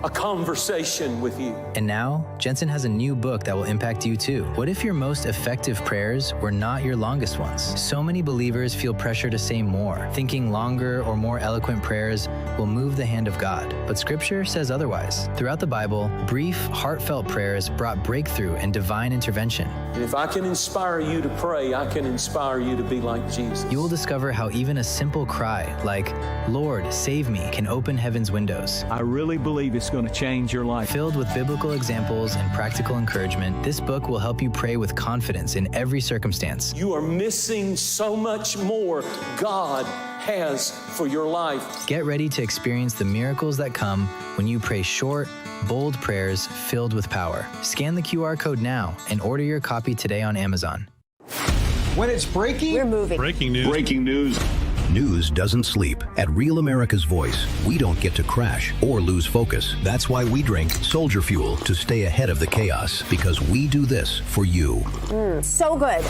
a conversation with you. And now, Jensen has a new book that will impact you too. What if your most effective prayers were not your longest ones? So many believers feel pressure to say more, thinking longer or more eloquent prayers will move the hand of God. But Scripture says otherwise. Throughout the Bible, brief, heartfelt prayers brought breakthrough and divine intervention. And if I can inspire you to pray, I can inspire you to be like Jesus. You will discover how even a simple cry like, "Lord, save me," can open heaven's windows. I really believe it's going to change your life. Filled with biblical examples and practical encouragement, this book will help you pray with confidence in every circumstance. You are missing so much more God has for your life. Get ready to experience the miracles that come when you pray short, bold prayers filled with power. Scan the QR code now and order your copy today on Amazon. When it's breaking, We're moving. Breaking news. Breaking news. News doesn't sleep. At Real America's Voice, we don't get to crash or lose focus. That's why we drink Soldier Fuel to stay ahead of the chaos, because we do this for you. So good.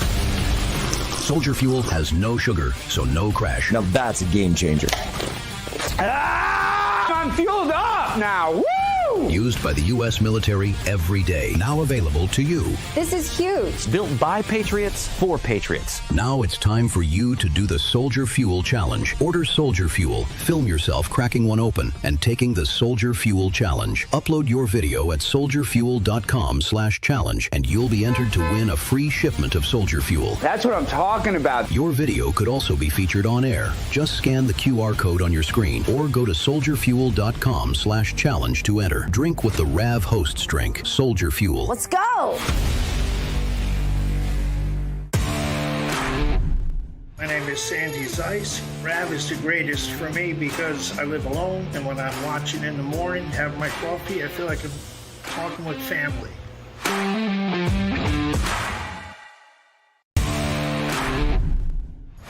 Soldier Fuel has no sugar, so no crash. Now that's a game changer. I'm fueled up now. Woo! Used by the U.S. military every day. Now available to you. This is huge. Built by Patriots for Patriots. Now it's time for you to do the Soldier Fuel Challenge. Order Soldier Fuel, film yourself cracking one open, and taking the Soldier Fuel Challenge. Upload your video at soldierfuel.com/challenge, and you'll be entered to win a free shipment of Soldier Fuel. That's what I'm talking about. Your video could also be featured on air. Just scan the QR code on your screen or go to soldierfuel.com/challenge to enter. Drink with the RAV hosts drink, Soldier Fuel. Let's go. My name is Sandy Zeiss. Rav is the greatest for me because I live alone, and when I'm watching in the morning, have my coffee, I feel like I'm talking with family.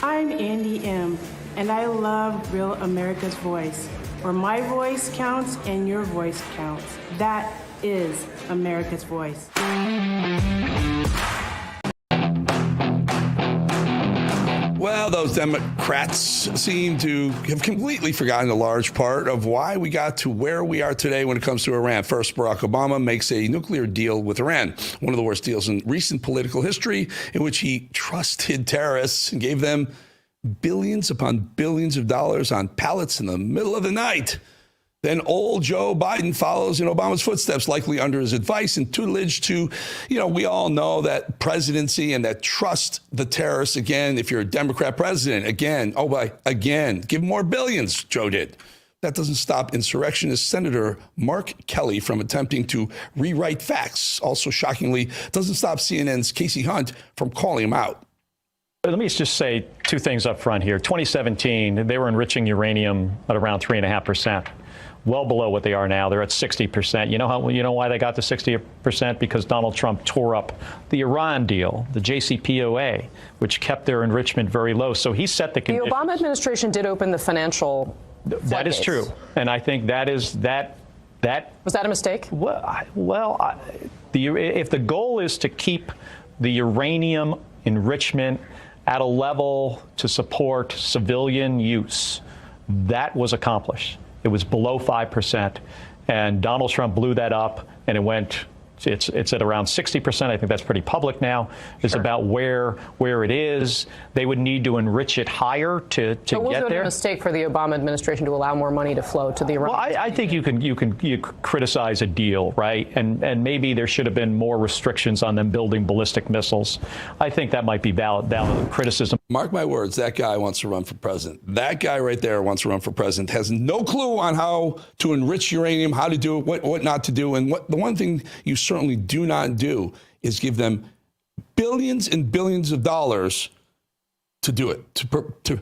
I'm Andy M., and I love Real America's Voice, where my voice counts and your voice counts. That is America's Voice. Well, those Democrats seem to have completely forgotten a large part of why we got to where we are today when it comes to Iran. First, Barack Obama makes a nuclear deal with Iran, one of the worst deals in recent political history, in which he trusted terrorists and gave them billions upon billions of dollars on pallets in the middle of the night. Then old Joe Biden follows in Obama's footsteps, likely under his advice and tutelage to, we all know that presidency and that trust the terrorists again. If you're a Democrat president, again, give more billions, Joe did. That doesn't stop insurrectionist Senator Mark Kelly from attempting to rewrite facts. Also, shockingly, doesn't stop CNN's Casey Hunt from calling him out. Let me just say two things up front here. 2017, they were enriching uranium at around 3.5%. Well below what they are now. They're at 60%. You know why they got to 60%? Because Donald Trump tore up the Iran deal, the JCPOA, which kept their enrichment very low. So he set the conditions. The Obama administration did open the financial floodgates. That is true, and I think that was that a mistake? If the goal is to keep the uranium enrichment at a level to support civilian use, that was accomplished. It was below 5%, and Donald Trump blew that up, and it went. It's at around 60%. I think that's pretty public now. It's about where it is. They would need to enrich it higher to get there. Was it a mistake for the Obama administration to allow more money to flow to the Iran? Well, I think you can criticize a deal, right? And maybe there should have been more restrictions on them building ballistic missiles. I think that might be valid criticism. Mark my words, that guy wants to run for president. That guy right there wants to run for president, has no clue on how to enrich uranium, how to do it, what not to do. And the one thing you certainly do not do is give them billions and billions of dollars to do it, to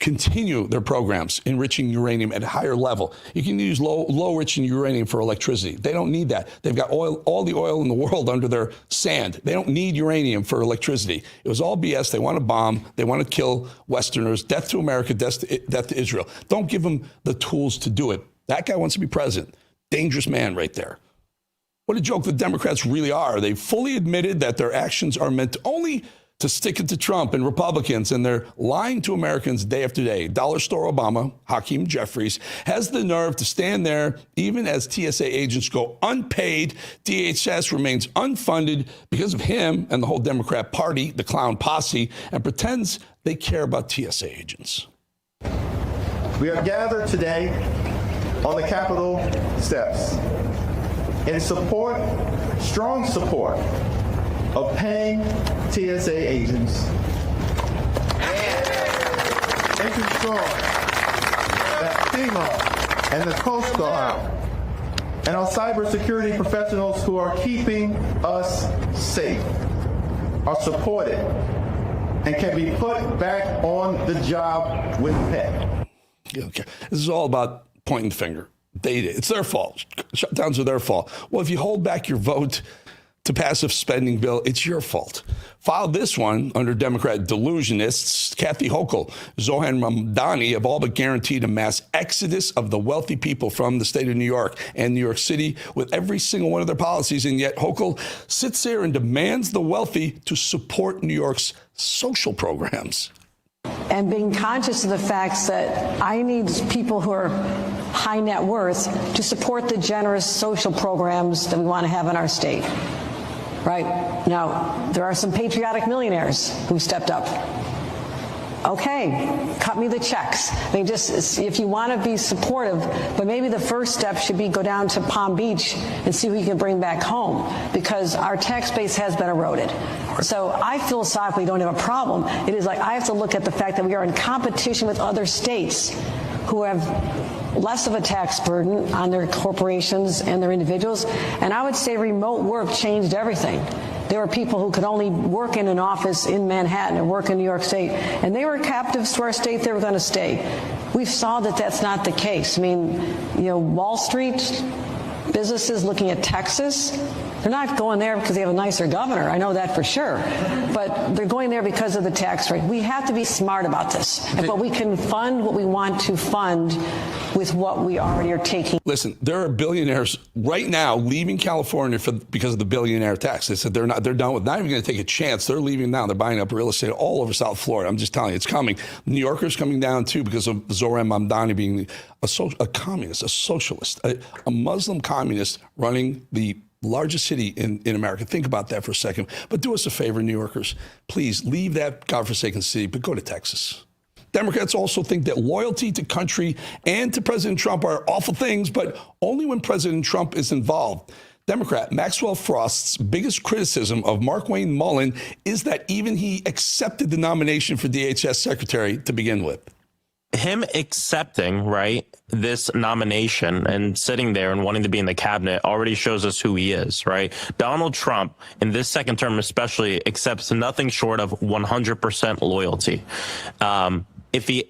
continue their programs enriching uranium at a higher level. You can use low enriching uranium for electricity. They don't need that. They've got all the oil in the world under their sand. They don't need uranium for electricity. It was all BS. They want to bomb. They want to kill Westerners. Death to America, death to Israel. Don't give them the tools to do it. That guy wants to be president. Dangerous man right there. What a joke the Democrats really are. They fully admitted that their actions are meant only to stick it to Trump and Republicans, and they're lying to Americans day after day. Dollar Store Obama, Hakeem Jeffries, has the nerve to stand there even as TSA agents go unpaid. DHS remains unfunded because of him and the whole Democrat Party, the clown posse, and pretends they care about TSA agents. We are gathered today on the Capitol steps in support, strong support, of paying TSA agents and ensuring that FEMA and the Coast Guard and our cybersecurity professionals who are keeping us safe are supported and can be put back on the job with pay. Okay. This is all about pointing the finger. It's their fault. Shutdowns are their fault. Well, if you hold back your vote to pass a spending bill, it's your fault. Filed this one under Democrat delusionists. Kathy Hochul, Zohran Mamdani have all but guaranteed a mass exodus of the wealthy people from the state of New York and New York City with every single one of their policies. And yet Hochul sits there and demands the wealthy to support New York's social programs. And being conscious of the facts that I need people who are high net worth to support the generous social programs that we want to have in our state. Right? Now, there are some patriotic millionaires who stepped up. Okay, cut me the checks. I mean, just if you want to be supportive, but maybe the first step should be go down to Palm Beach and see who you can bring back home, because our tax base has been eroded. So I philosophically don't have a problem. It is like I have to look at the fact that we are in competition with other states who have less of a tax burden on their corporations and their individuals. And I would say remote work changed everything. There were people who could only work in an office in Manhattan or work in New York State, and they were captives to our state. They were going to stay. We saw that that's not the case. I mean, Wall Street businesses looking at Texas, they're not going there because they have a nicer governor. I know that for sure. But they're going there because of the tax rate. We have to be smart about this. But we can fund what we want to fund with what we already are taking. Listen, there are billionaires right now leaving California because of the billionaire tax. They said they're done with, not even going to take a chance. They're leaving now. They're buying up real estate all over South Florida. I'm just telling you, it's coming. New Yorkers coming down too because of Zohran Mamdani being a communist, a socialist, a Muslim communist running the largest city in America. Think about that for a second. But do us a favor, New Yorkers. Please leave that godforsaken city, but go to Texas. Democrats also think that loyalty to country and to President Trump are awful things, but only when President Trump is involved. Democrat Maxwell Frost's biggest criticism of Markwayne Mullin is that even he accepted the nomination for DHS secretary to begin with. Him accepting, right, this nomination and sitting there and wanting to be in the cabinet already shows us who he is, right? Donald Trump, in this second term especially, accepts nothing short of 100% loyalty. If the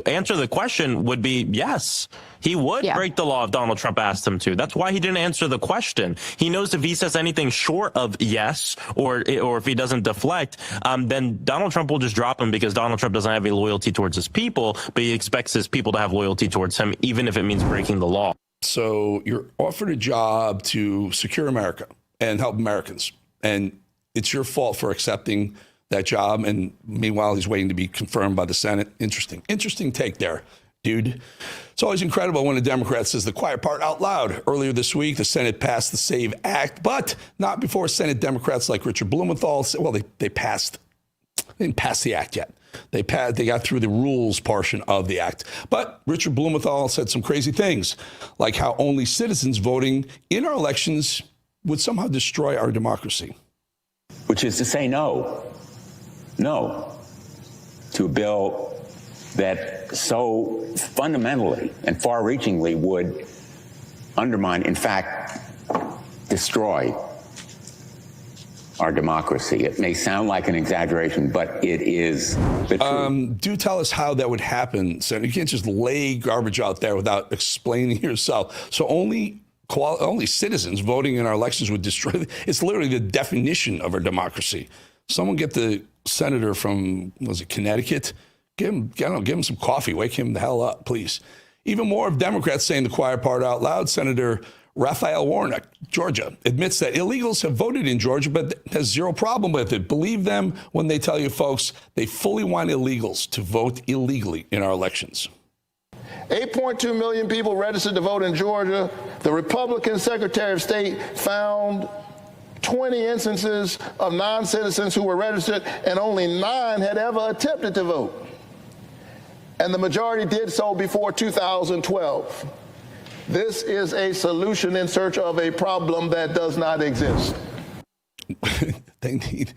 answer to the question would be yes, he would break the law if Donald Trump asked him to. That's why he didn't answer the question. He knows if he says anything short of yes, or if he doesn't deflect, then Donald Trump will just drop him, because Donald Trump doesn't have a loyalty towards his people, but he expects his people to have loyalty towards him, even if it means breaking the law. So you're offered a job to secure America and help Americans, and it's your fault for accepting that job, and meanwhile he's waiting to be confirmed by the Senate. Interesting take there, dude. It's always incredible when a Democrat says the quiet part out loud. Earlier this week, the Senate passed the SAVE Act, but not before Senate Democrats like Richard Blumenthal said, well, they didn't pass the act yet. They got through the rules portion of the act. But Richard Blumenthal said some crazy things, like how only citizens voting in our elections would somehow destroy our democracy. Which is to say no to a bill that so fundamentally and far-reachingly would undermine, in fact, destroy our democracy. It may sound like an exaggeration, but it is the truth. Do tell us how that would happen, Senator. You can't just lay garbage out there without explaining yourself. So only citizens voting in our elections would destroy. It's literally the definition of our democracy. Someone get the senator from, was it Connecticut? Give him some coffee. Wake him the hell up, please. Even more of Democrats saying the quiet part out loud. Senator Raphael Warnock, Georgia, admits that illegals have voted in Georgia, but has zero problem with it. Believe them when they tell you, folks, they fully want illegals to vote illegally in our elections. 8.2 million people registered to vote in Georgia. The Republican Secretary of State found 20 instances of non-citizens who were registered, and only 9 had ever attempted to vote. And the majority did so before 2012. This is a solution in search of a problem that does not exist. They need,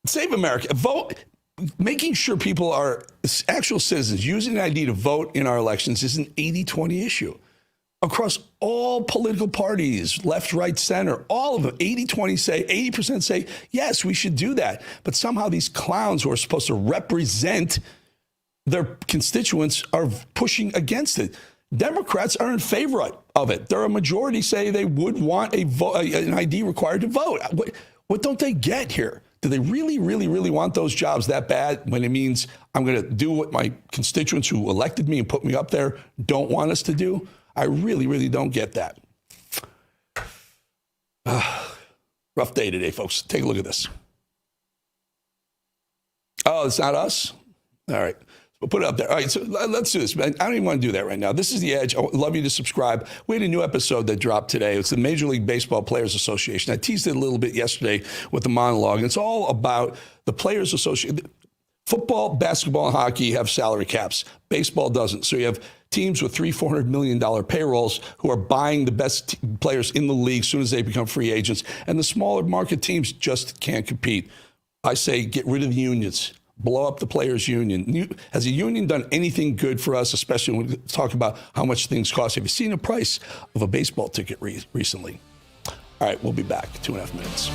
save America. Vote. Making sure people are actual citizens using an ID to vote in our elections is an 80-20 issue. Across all political parties, left, right, center, all of them, 80% say, yes, we should do that. But somehow these clowns who are supposed to represent their constituents are pushing against it. Democrats are in favor of it. There are a majority say they would want an ID required to vote. What don't they get here? Do they really, really, really want those jobs that bad when it means I'm going to do what my constituents who elected me and put me up there don't want us to do? I really, really don't get that. Rough day today, folks. Take a look at this. Oh, it's not us? All right. We'll put it up there. All right, so let's do this, man. I don't even want to do that right now. This is The Edge. I would love you to subscribe. We had a new episode that dropped today. It's the Major League Baseball Players Association. I teased it a little bit yesterday with the monologue. And it's all about the Players Association. Football, basketball, and hockey have salary caps. Baseball doesn't. So you have teams with $300-400 million payrolls who are buying the best players in the league as soon as they become free agents. And the smaller market teams just can't compete. I say get rid of the unions. Blow up the players' union. Has a union done anything good for us, especially when we talk about how much things cost? Have you seen the price of a baseball ticket recently? All right, we'll be back. 2.5 minutes.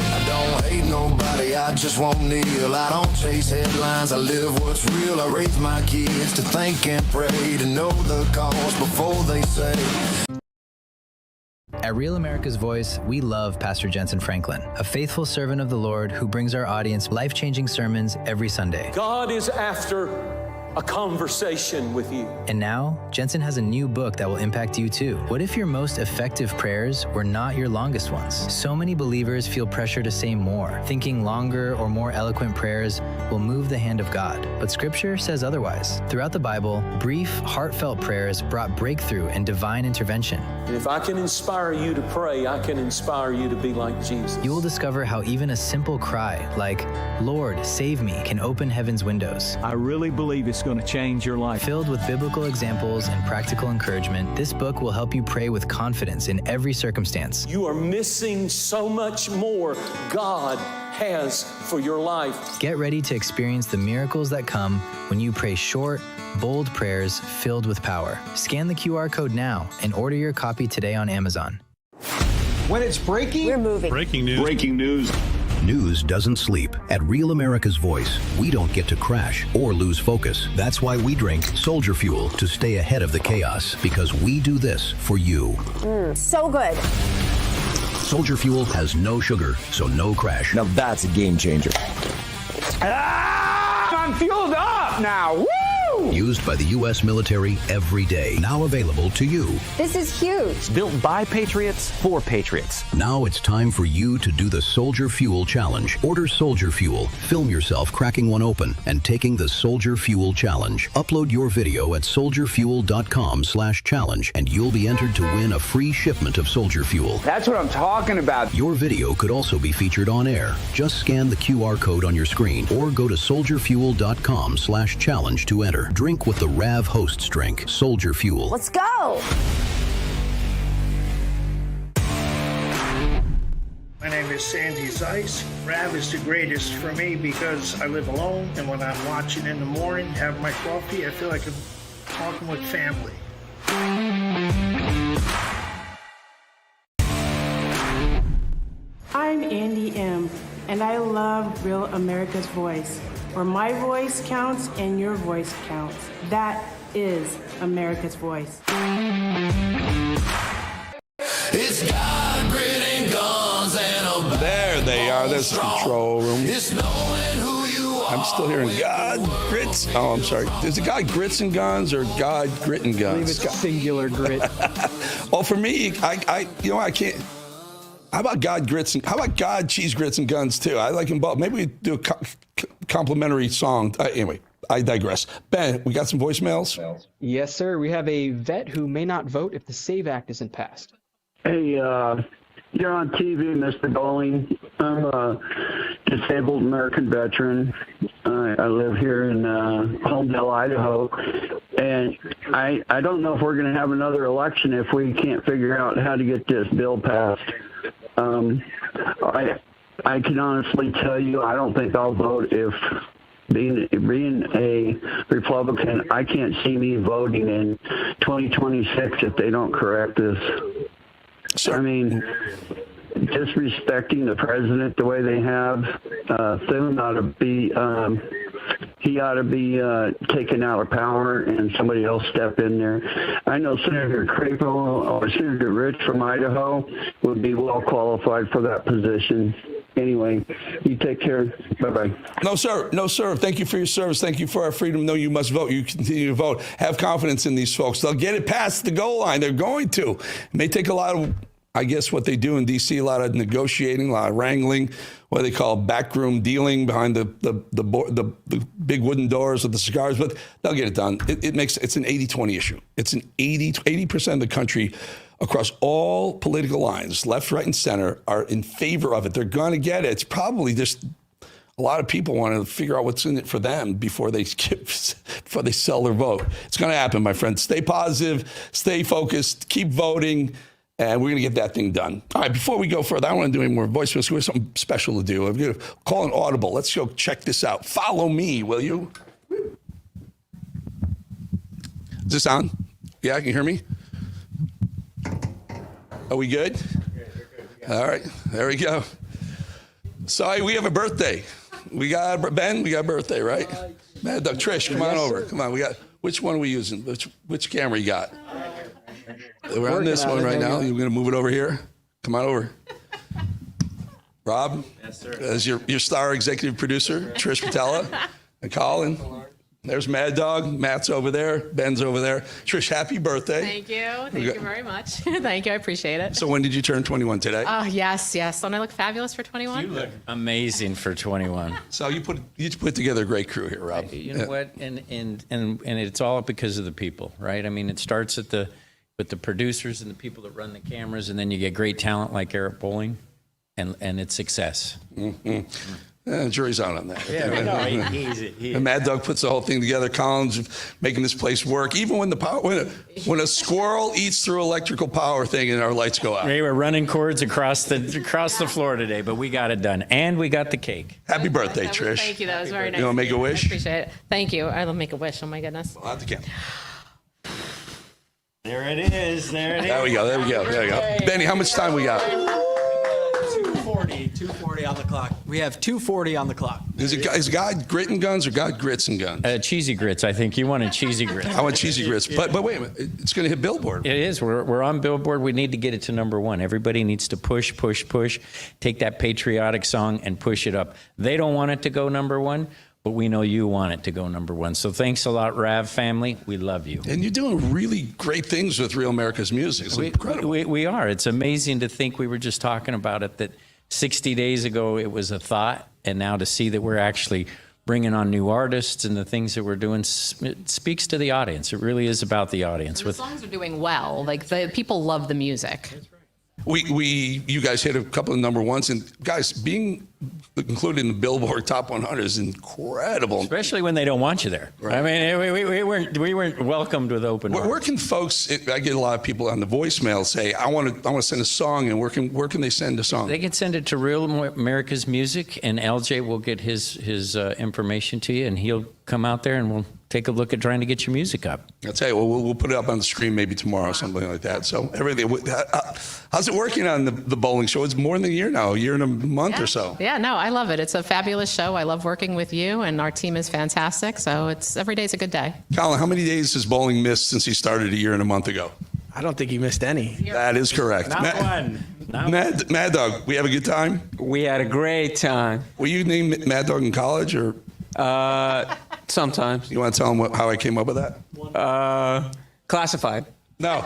I don't hate nobody, I just won't kneel. I don't chase headlines, I live what's real. I raise my kids to think and pray, to know the cause before they say. At Real America's Voice, we love Pastor Jensen Franklin, a faithful servant of the Lord who brings our audience life-changing sermons every Sunday. God is after a conversation with you. And now, Jensen has a new book that will impact you too. What if your most effective prayers were not your longest ones? So many believers feel pressure to say more, thinking longer or more eloquent prayers will move the hand of God. But Scripture says otherwise. Throughout the Bible, brief, heartfelt prayers brought breakthrough and divine intervention. And if I can inspire you to pray, I can inspire you to be like Jesus. You will discover how even a simple cry, like, Lord, save me, can open heaven's windows. I really believe it's going to change your life. Filled with biblical examples and practical encouragement, this book will help you pray with confidence in every circumstance. You are missing so much more God has for your life. Get ready to experience the miracles that come when you pray short, bold prayers filled with power. Scan the QR code now and order your copy today on Amazon. When it's breaking, We're moving. Breaking news. Breaking news. News doesn't sleep. At Real America's Voice, we don't get to crash or lose focus. That's why we drink Soldier Fuel to stay ahead of the chaos, because we do this for you. So good. Soldier Fuel has no sugar, so no crash. Now that's a game changer. I'm fueled up now. Woo! Used by the U.S. military every day. Now available to you. This is huge. Built by Patriots for Patriots. Now it's time for you to do the Soldier Fuel Challenge. Order Soldier Fuel, film yourself cracking one open, and taking the Soldier Fuel Challenge. Upload your video at soldierfuel.com/challenge, and you'll be entered to win a free shipment of Soldier Fuel. That's what I'm talking about. Your video could also be featured on air. Just scan the QR code on your screen or go to soldierfuel.com/challenge to enter. Drink with the Rav Hosts drink, Soldier Fuel. Let's go. My name is Sandy Zeiss. Rav is the greatest for me because I live alone, and when I'm watching in the morning, have my coffee, I feel like I'm talking with family. I'm Andy M., and I love Real America's Voice, where my voice counts and your voice counts. That is America's Voice. It's God, grit, and guns, and a There they are. There's the control room. It's knowing who you are. I'm still hearing God, grits. Oh, I'm sorry. Is it God, grits and guns, or God, grit and guns? I believe it's singular grit. Well, for me, I can't. How about God, grits, and how about God, cheese, grits, and guns too? I like them both. Maybe we do a complimentary song. Anyway, I digress. Ben, we got some voicemails? Yes, sir. We have a vet who may not vote if the SAVE Act isn't passed. Hey, you're on TV, Mr. Bolling. I'm a disabled American veteran. I live here in Homedale, Idaho. And I don't know if we're going to have another election if we can't figure out how to get this bill passed. I can honestly tell you I don't think I'll vote if being a Republican, I can't see me voting in 2026 if they don't correct this. I mean, disrespecting the president the way they have, Thune ought to be, he ought to be taken out of power and somebody else step in there. I know Senator Crapo or Senator Rich from Idaho would be well qualified for that position. Anyway, you take care. Bye-bye. No, sir. No, sir. Thank you for your service. Thank you for our freedom. No, you must vote. You continue to vote. Have confidence in these folks. They'll get it past the goal line. They're going to. It may take a lot of, I guess, what they do in D.C., a lot of negotiating, a lot of wrangling, what they call backroom dealing behind the big wooden doors with the cigars, but they'll get it done. It's an 80-20 issue. It's an 80% of the country across all political lines, left, right, and center, are in favor of it. They're going to get it. It's probably just a lot of people want to figure out what's in it for them before they sell their vote. It's going to happen, my friends. Stay positive, stay focused, keep voting, and we're going to get that thing done. All right, before we go further, I don't want to do any more voicemails. We have something special to do. I'm going to call an audible. Let's go check this out. Follow me, will you? Is this on? Yeah, can you hear me? Are we good? All right, there we go. Sorry, we have a birthday. We got Ben. We got a birthday, right? Man, Trish, come on over. Come on. We got. Which one are we using? Which camera you got? We're on this one right now. You're gonna move it over here. Come on over. Rob, yes, sir. As your star executive producer, Trish Patella, and Colin. There's Mad Dog. Matt's over there. Ben's over there. Trish, happy birthday. Thank you. Thank you very much. Thank you. I appreciate it. So when did you turn 21 today? Yes. Don't I look fabulous for 21? You look amazing for 21. So you put together a great crew here, Rob. You know what? And it's all because of the people, right? I mean, it starts with the producers and the people that run the cameras, and then you get great talent like Eric Bolling, and it's success. Mm-hmm. Jury's out on that. Yeah, no, easy. And Mad Dog puts the whole thing together. Colin's making this place work. Even when when a squirrel eats through electrical power thing and our lights go out. We were running cords across the floor today, but we got it done, and we got the cake. Happy birthday, Trish. Thank you. That was very nice. You want to make a wish? I appreciate it. Thank you. I'll make a wish. Oh my goodness. Well, out the camera. There it is. There we go. Benny, how much time we got? 2:40 on the clock. We have 2:40 on the clock. Is God grit and guns or God grits and guns? Cheesy grits. I think you wanted cheesy grits. I want cheesy grits. But wait a minute. It's going to hit Billboard. It is. We're on Billboard. We need to get it to number one. Everybody needs to push. Take that patriotic song and push it up. They don't want it to go number one, but we know you want it to go number one. So thanks a lot, Rav family. We love you. And you're doing really great things with Real America's Music. It's incredible. We are. It's amazing to think we were just talking about it, that 60 days ago it was a thought, and now to see that we're actually bringing on new artists and the things that we're doing, it speaks to the audience. It really is about the audience. The songs are doing well. Like, the people love the music. You guys hit a couple of number ones, and guys, being included in the Billboard Top 100 is incredible. Especially when they don't want you there. Right. I mean, we weren't welcomed with open arms. Where can folks? I get a lot of people on the voicemail say, "I want to send a song," and where can they send a song? They can send it to Real America's Music, and LJ will get his information to you, and he'll come out there and take a look at trying to get your music up. I'll tell you, we'll put it up on the screen maybe tomorrow or something like that. So everything. How's it working on the bowling show? It's more than a year now, a year and a month or so. Yeah, no, I love it. It's a fabulous show. I love working with you, and our team is fantastic. So every day's a good day. Colin, how many days has bowling missed since he started a year and a month ago? I don't think he missed any. That is correct. Not one. Mad Dog, we have a good time? We had a great time. Were you named Mad Dog in college, or? Sometimes. You want to tell them how I came up with that? Classified. No,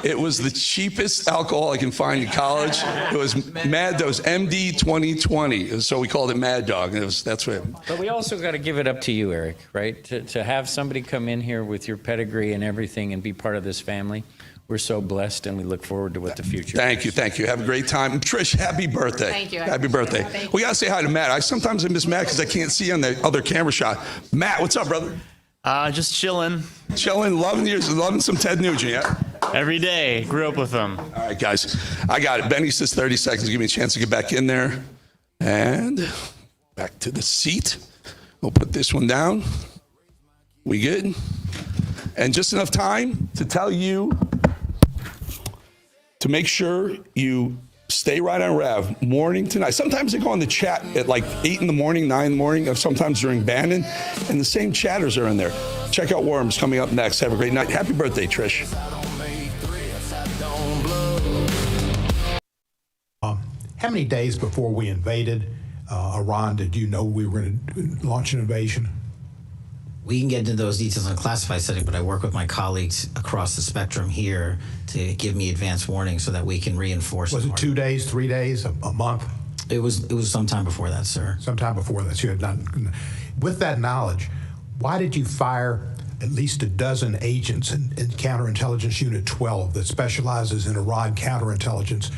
it was the cheapest alcohol I can find in college. It was Mad. It was MD 2020, so we called it Mad Dog. That's what. But we also got to give it up to you, Eric, right? To have somebody come in here with your pedigree and everything and be part of this family. We're so blessed, and we look forward to what the future Thank you. Have a great time. Trish, happy birthday. Thank you. Happy birthday. We got to say hi to Matt. Sometimes I miss Matt because I can't see on the other camera shot. Matt, what's up, brother? Just chilling. Loving some Ted Nugent, yeah? Every day. Grew up with him. All right, guys. I got it. Benny says 30 seconds. Give me a chance to get back in there. And back to the seat. We'll put this one down. We good? And just enough time to tell you to make sure you stay right on Rev morning to night. Sometimes they go on the chat at like 8 in the morning, 9 in the morning, sometimes during Bannon, and the same chatters are in there. Check out Worms coming up next. Have a great night. Happy birthday, Trish. How many days before we invaded Iran did you know we were going to launch an invasion? We can get into those details in a classified setting, but I work with my colleagues across the spectrum here to give me advance warning so that we can reinforce. Was it 2 days, 3 days, a month? It was sometime before that, sir. Sometime before that. You had not. With that knowledge, why did you fire at least a dozen agents in Counterintelligence Unit 12 that specializes in Iran counterintelligence,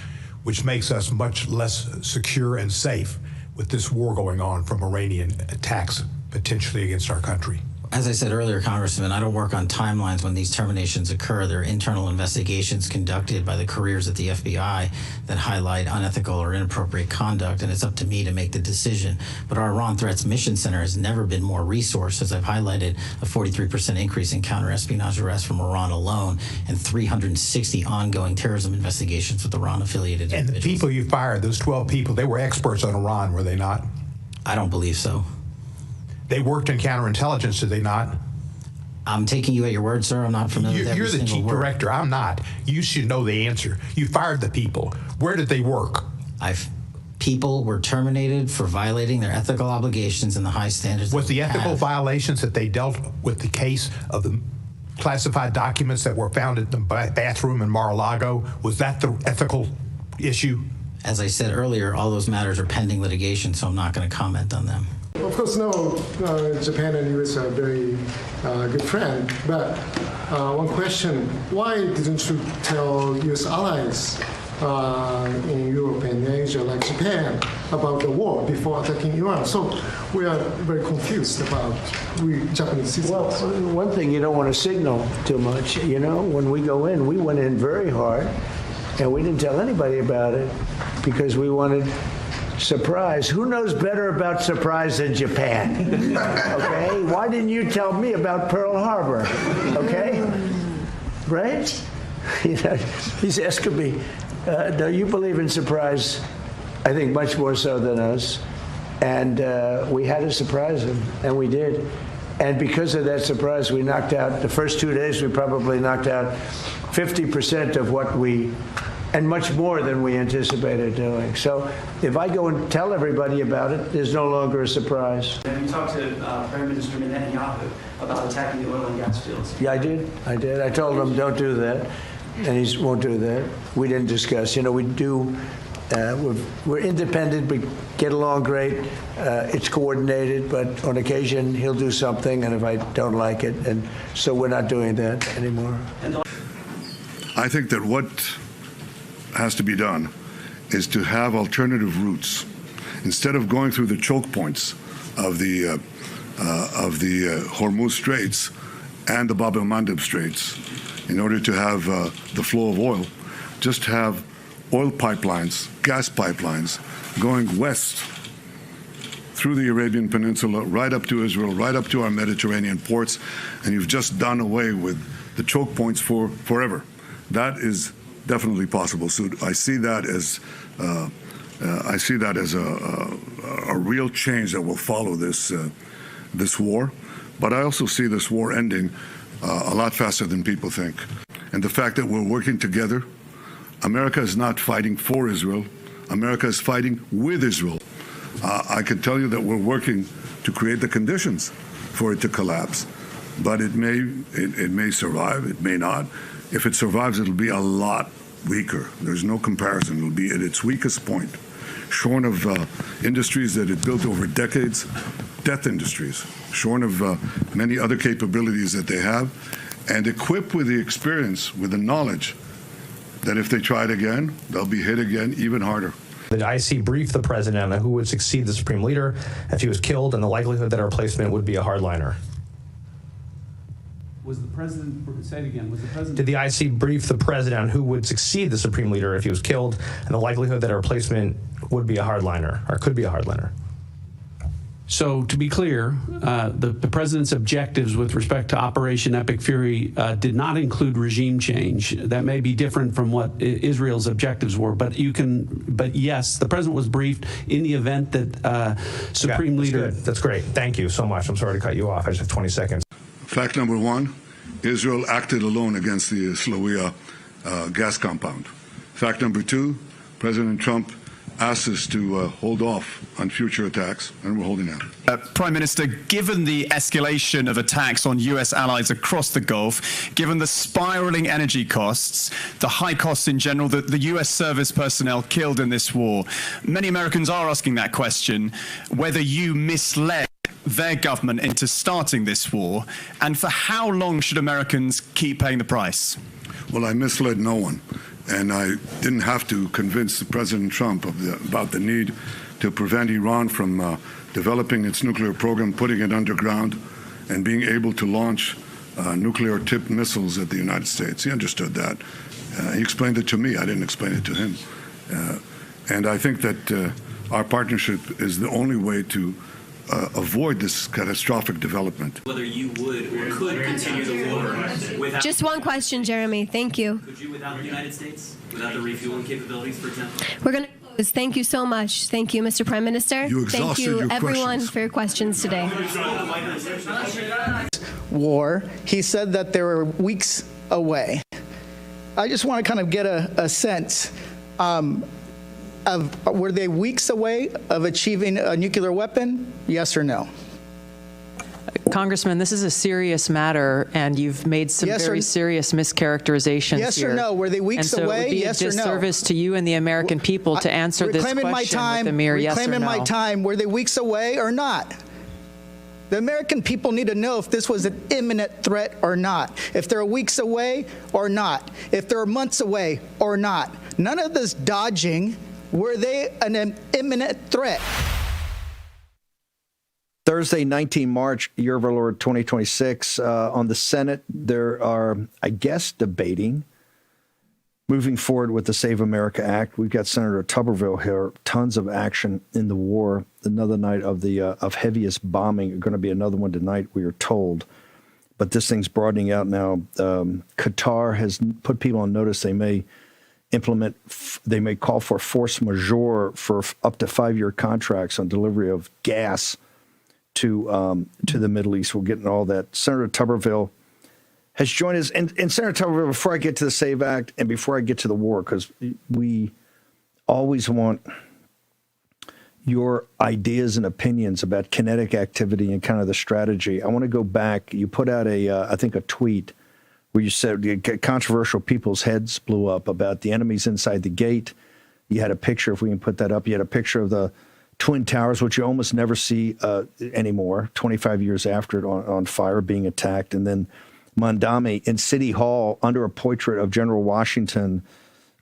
which makes us much less secure and safe with this war going on from Iranian attacks potentially against our country? As I said earlier, Congressman, I don't work on timelines when these terminations occur. There are internal investigations conducted by the careers at the FBI that highlight unethical or inappropriate conduct, and it's up to me to make the decision. But our Iran Threats Mission Center has never been more resourced. As I've highlighted, a 43% increase in counter-espionage arrests from Iran alone, and 360 ongoing terrorism investigations with Iran-affiliated individuals. And the people you fired, those 12 people, they were experts on Iran, were they not? I don't believe so. They worked in counterintelligence, did they not? I'm taking you at your word, sir. I'm not familiar with every single word. You're the chief director. I'm not. You should know the answer. You fired the people. Where did they work? People were terminated for violating their ethical obligations and the high standards. Was the ethical violations that they dealt with the case of the classified documents that were found at the bathroom in Mar-a-Lago, was that the ethical issue? As I said earlier, all those matters are pending litigation, so I'm not going to comment on them. Of course, Japan and U.S. are very good friends. But one question, why didn't you tell U.S. allies in Europe and Asia, like Japan, about the war before attacking Iran? So we are very confused about Japanese citizens. Well, one thing, you don't want to signal too much. You know, when we go in, we went in very hard, and we didn't tell anybody about it because we wanted surprise. Who knows better about surprise than Japan? Okay? Why didn't you tell me about Pearl Harbor? Okay? Right? You know, he's asking me, do you believe in surprise? I think much more so than us. And we had to surprise him, and we did. And because of that surprise, we knocked out, the first 2 days, we probably knocked out 50% of what we, and much more than we anticipated doing. So if I go and tell everybody about it, there's no longer a surprise. Have you talked to Prime Minister Netanyahu about attacking the oil and gas fields? Yeah, I did. I told him, don't do that. And he won't do that. We didn't discuss. You know, we do, we're independent, we get along great. It's coordinated, but on occasion he'll do something, and if I don't like it, and so we're not doing that anymore. I think that what has to be done is to have alternative routes instead of going through the choke points of the Hormuz Straits and the Bab el-Mandeb Straits in order to have the flow of oil. Just have oil pipelines, gas pipelines going west through the Arabian Peninsula, right up to Israel, right up to our Mediterranean ports, and you've just done away with the choke points for forever. That is definitely possible. So I see that as a real change that will follow this war. But I also see this war ending a lot faster than people think. And the fact that we're working together, America is not fighting for Israel. America is fighting with Israel. I can tell you that we're working to create the conditions for it to collapse. But it may survive, it may not. If it survives, it'll be a lot weaker. There's no comparison. It'll be at its weakest point, shorn of industries that it built over decades, death industries, shorn of many other capabilities that they have, and equipped with the experience, with the knowledge that if they try it again, they'll be hit again even harder. The IC briefed the president on who would succeed the supreme leader if he was killed and the likelihood that a replacement would be a hardliner. Was the president, say it again, was the president... Did the IC brief the president on who would succeed the supreme leader if he was killed and the likelihood that a replacement would be a hardliner or could be a hardliner? So to be clear, the president's objectives with respect to Operation Epic Fury did not include regime change. That may be different from what Israel's objectives were, but yes, the president was briefed in the event that Supreme Leader... That's great. Thank you so much. I'm sorry to cut you off. I just have 20 seconds. Fact number one, Israel acted alone against the Slawia gas compound. Fact number two, President Trump asked us to hold off on future attacks, and we're holding out. Prime Minister, given the escalation of attacks on U.S. allies across the Gulf, given the spiraling energy costs, the high costs in general, the U.S. service personnel killed in this war, many Americans are asking that question, whether you misled their government into starting this war, and for how long should Americans keep paying the price? Well, I misled no one, and I didn't have to convince President Trump about the need to prevent Iran from developing its nuclear program, putting it underground, and being able to launch nuclear-tipped missiles at the United States. He understood that. He explained it to me. I didn't explain it to him. And I think that our partnership is the only way to avoid this catastrophic development. Whether you would or could continue the war without... Just one question, Jeremy. Thank you. Could you without the United States? Without the refueling capabilities, for example? We're going to close. Thank you so much. Thank you, Mr. Prime Minister. You exhausted Thank you, your everyone, questions. for your questions today. War. He said that they were weeks away. I just want to kind of get a sense of, were they weeks away of achieving a nuclear weapon? Yes or no? Congressman, this is a serious matter, and you've made some very serious mischaracterizations yes here. Yes or no? Were they weeks and so away? It would be yes a or no? disservice to you and the American people to answer this question with a mere yes or no. Reclaiming my time. Were they weeks away or not? The American people need to know if this was an imminent threat or not, if they're weeks away or not, if they're months away or not. None of this dodging. Were they an imminent threat? Thursday, 19 March, year of our Lord 2026. On the Senate, there are, I guess, debating moving forward with the Save America Act. We've got Senator Tuberville here. Tons of action in the war. Another night of the heaviest bombing. Going to be another one tonight, we are told. But this thing's broadening out now. Qatar has put people on notice they may call for force majeure for up to 5-year contracts on delivery of gas to the Middle East. We'll get into all that. Senator Tuberville has joined us. And Senator Tuberville, before I get to the SAVE Act and before I get to the war, because we always want your ideas and opinions about kinetic activity and kind of the strategy. I want to go back. You put out I think a tweet where you said controversial people's heads blew up about the enemies inside the gate. You had a picture, if we can put that up, you had a picture of the Twin Towers, which you almost never see anymore, 25 years after it on fire, being attacked. And then Mondami in City Hall under a portrait of General Washington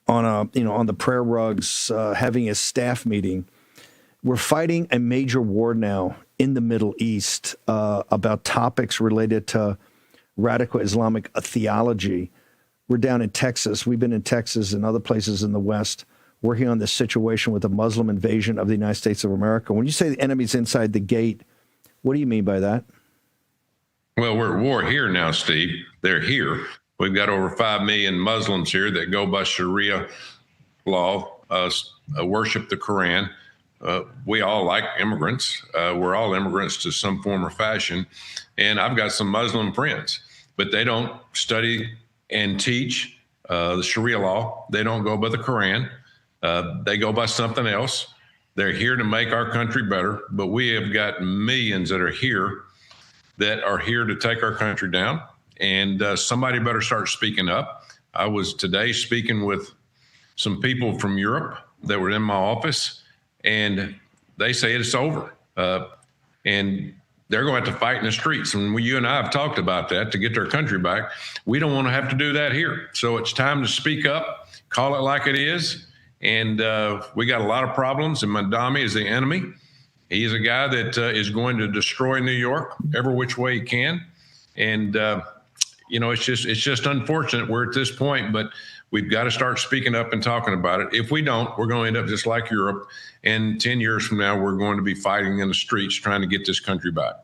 on the prayer rugs, having a staff meeting. We're fighting a major war now in the Middle East about topics related to radical Islamic theology. We're down in Texas. We've been in Texas and other places in the West working on this situation with a Muslim invasion of the United States of America. When you say the enemy's inside the gate, what do you mean by that? Well, we're at war here now, Steve. They're here. We've got over 5 million Muslims here that go by Sharia law, worship the Quran. We all like immigrants. We're all immigrants to some form or fashion. And I've got some Muslim friends, but they don't study and teach the Sharia law. They don't go by the Quran. They go by something else. They're here to make our country better, but we have got millions that are here to take our country down. And somebody better start speaking up. I was today speaking with some people from Europe that were in my office, and they say it's over. And they're going to have to fight in the streets. And you and I have talked about that to get their country back. We don't want to have to do that here. So it's time to speak up, call it like it is. And we got a lot of problems, and Mandami is the enemy. He's a guy that is going to destroy New York every which way he can. And, it's just unfortunate we're at this point, but we've got to start speaking up and talking about it. If we don't, we're going to end up just like Europe. And 10 years from now, we're going to be fighting in the streets trying to get this country back.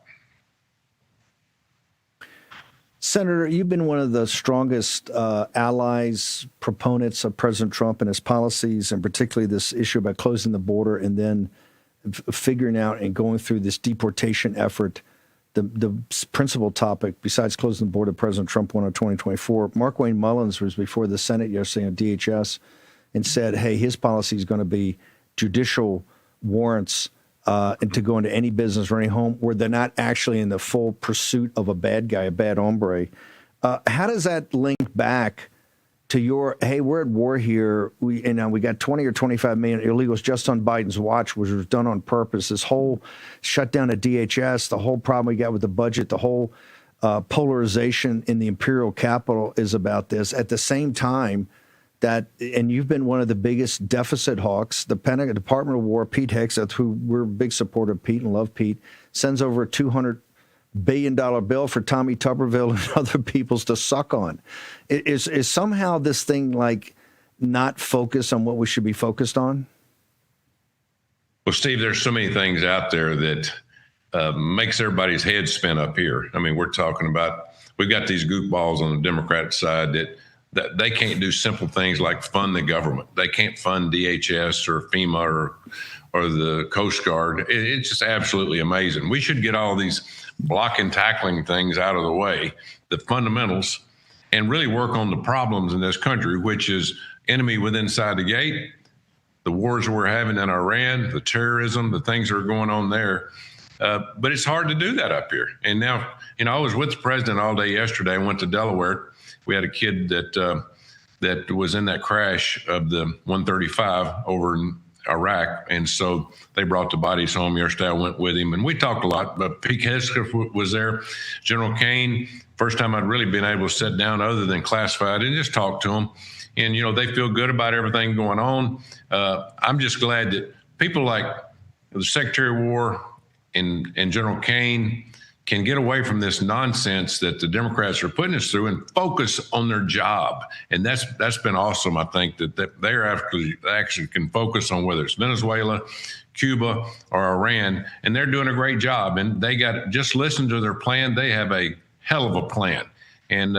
Senator, you've been one of the strongest allies, proponents of President Trump and his policies, and particularly this issue about closing the border and then figuring out and going through this deportation effort. The principal topic, besides closing the border, President Trump won in 2024. Markwayne Mullins was before the Senate yesterday on DHS and said, hey, his policy is going to be judicial warrants and to go into any business or any home where they're not actually in the full pursuit of a bad guy, a bad hombre. How does that link back to your, hey, we're at war here. We got 20 or 25 million illegals just on Biden's watch, which was done on purpose. This whole shutdown of DHS, the whole problem we got with the budget, the whole polarization in the imperial capital is about this. At the same time, and you've been one of the biggest deficit hawks. The Pentagon, Department of War, Pete Hegseth, who we're a big supporter of Pete and love Pete, sends over a $200 billion bill for Tommy Tuberville and other peoples to suck on. Is somehow this thing like not focused on what we should be focused on? Well, Steve, there's so many things out there that makes everybody's head spin up here. I mean, we're talking about, we've got these goofballs on the Democrat side that they can't do simple things like fund the government. They can't fund DHS or FEMA or the Coast Guard. It's just absolutely amazing. We should get all these block and tackling things out of the way, the fundamentals, and really work on the problems in this country, which is enemy within inside the gate, the wars we're having in Iran, the terrorism, the things that are going on there. But it's hard to do that up here. And now, I was with the president all day yesterday. I went to Delaware. We had a kid that was in that crash of the 135 over in Iraq. And so they brought the bodies home yesterday. I went with him and we talked a lot, but Pete Hegseth was there. General Kane, first time I'd really been able to sit down other than classified and just talk to them. And, they feel good about everything going on. I'm just glad that people like the Secretary of War and General Kane can get away from this nonsense that the Democrats are putting us through and focus on their job. And that's been awesome. I think that they're actually can focus on whether it's Venezuela, Cuba, or Iran, and they're doing a great job. And they just listen to their plan. They have a hell of a plan. And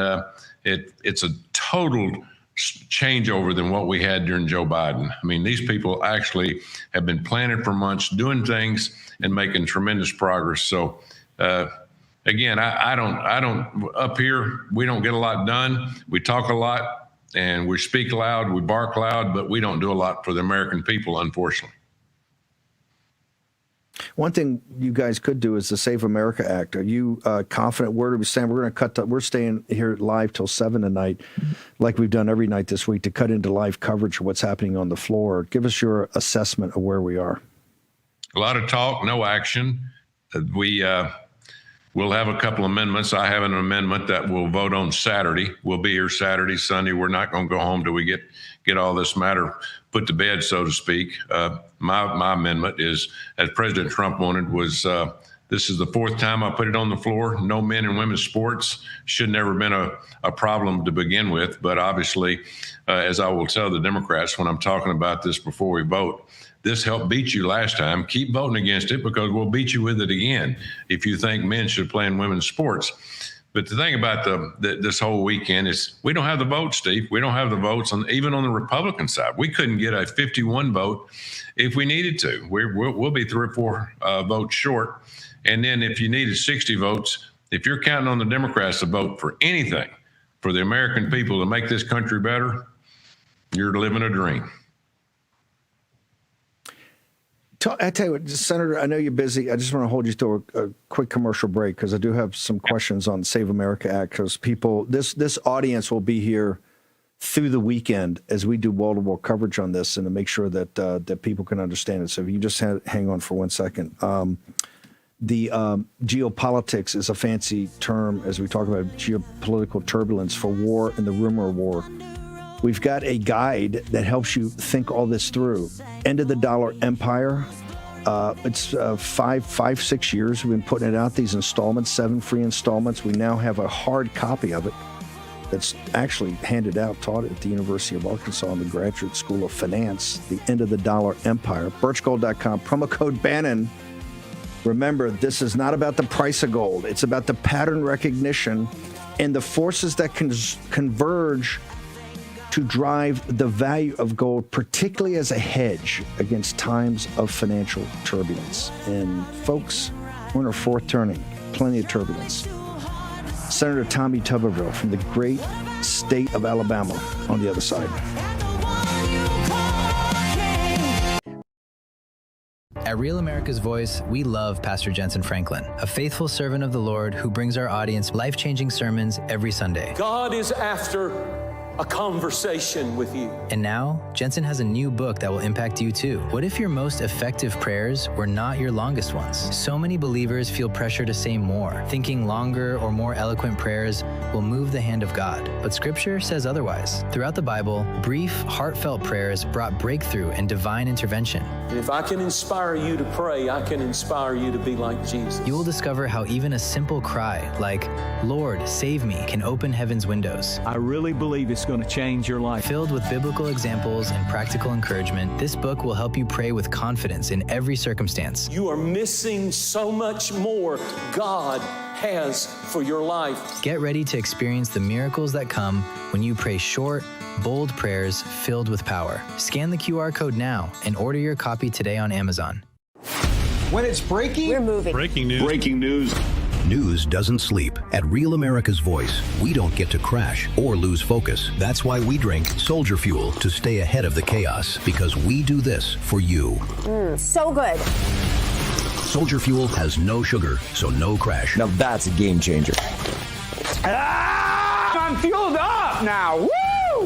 it's a total changeover than what we had during Joe Biden. I mean, these people actually have been planning for months, doing things and making tremendous progress. So, again, I don't up here, we don't get a lot done. We talk a lot and we speak loud, we bark loud, but we don't do a lot for the American people, unfortunately. One thing you guys could do is the Save America Act. Are you confident? Where do we stand? We're staying here live till 7 tonight, like we've done every night this week, to cut into live coverage of what's happening on the floor. Give us your assessment of where we are. A lot of talk, no action. We'll have a couple amendments. I have an amendment that we'll vote on Saturday. We'll be here Saturday, Sunday. We're not going to go home till we get all this matter put to bed, so to speak. My amendment is, as President Trump wanted, was This is the fourth time I put it on the floor. No men and women's sports should never been a problem to begin with. But obviously, as I will tell the Democrats when I'm talking about this before we vote, this helped beat you last time. Keep voting against it because we'll beat you with it again if you think men should play in women's sports. But the thing about this whole weekend is we don't have the votes, Steve. We don't have the votes even on the Republican side. We couldn't get a 51 vote if we needed to. We'll be 3 or 4 votes short. And then if you needed 60 votes, if you're counting on the Democrats to vote for anything for the American people to make this country better, you're living a dream. I tell you what, Senator, I know you're busy. I just want to hold you to a quick commercial break because I do have some questions on Save America Act because this audience will be here through the weekend as we do wall-to-wall coverage on this and to make sure that people can understand it. So if you just hang on for 1 second. The geopolitics is a fancy term as we talk about geopolitical turbulence for war and the rumor of war. We've got a guide that helps you think all this through. End of the Dollar Empire. It's 6 years we've been putting it out, these installments, 7 free installments. We now have a hard copy of it that's actually handed out, taught at the University of Arkansas in the Graduate School of Finance, The End of the Dollar Empire. Birchgold.com, promo code Bannon. Remember, this is not about the price of gold. It's about the pattern recognition and the forces that can converge to drive the value of gold, particularly as a hedge against times of financial turbulence. And folks, we're in our 4th turning, plenty of turbulence. Senator Tommy Tuberville from the great state of Alabama on the other side. At Real America's Voice, we love Pastor Jensen Franklin, a faithful servant of the Lord who brings our audience life-changing sermons every Sunday. God is after a conversation with you. And now, Jensen has a new book that will impact you too. What if your most effective prayers were not your longest ones? So many believers feel pressure to say more, thinking longer or more eloquent prayers will move the hand of God. But Scripture says otherwise. Throughout the Bible, brief, heartfelt prayers brought breakthrough and divine intervention. And if I can inspire you to pray, I can inspire you to be like Jesus. You will discover how even a simple cry, like, Lord, save me, can open heaven's windows. I really believe it's going to change your life. Filled with biblical examples and practical encouragement, this book will help you pray with confidence in every circumstance. You are missing so much more God has for your life. Get ready to experience the miracles that come when you pray short, bold prayers filled with power. Scan the QR code now and order your copy today on Amazon. When it's breaking, we're moving. Breaking news. Breaking news. News doesn't sleep. At Real America's Voice, we don't get to crash or lose focus. That's why we drink Soldier Fuel to stay ahead of the chaos, because we do this for you. So good. Soldier Fuel has no sugar, so no crash. Now that's a game changer. I'm fueled up now. Woo!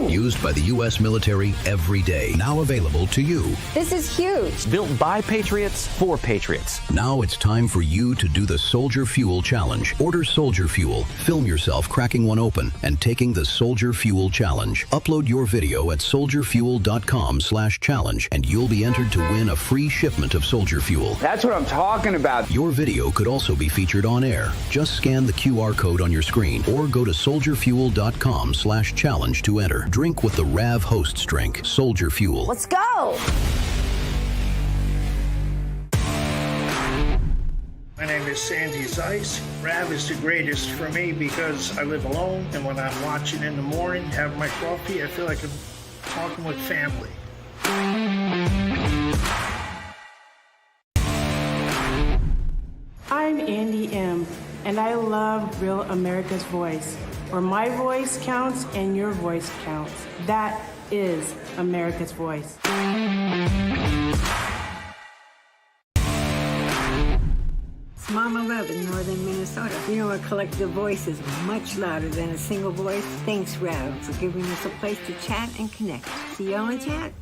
Used by the U.S. military every day. Now available to you. This is huge. Built by Patriots for Patriots. Now it's time for you to do the Soldier Fuel Challenge. Order Soldier Fuel, film yourself cracking one open, and taking the Soldier Fuel Challenge. Upload your video at soldierfuel.com/challenge, and you'll be entered to win a free shipment of Soldier Fuel. That's what I'm talking about. Your video could also be featured on air. Just scan the QR code on your screen or go to soldierfuel.com/challenge to enter. Drink with the Rav Hosts drink, Soldier Fuel. Let's go. My name is Sandy Zeiss. Rav is the greatest for me because I live alone, and when I'm watching in the morning, have my coffee, I feel like I'm talking with family. I'm Andy M., and I love Real America's Voice, where my voice counts and your voice counts. That is America's Voice. It's Mama Love in northern Minnesota. You know, a collective voice is much louder than a single voice. Thanks, Rav, for giving us a place to chat and connect. See y'all in chat.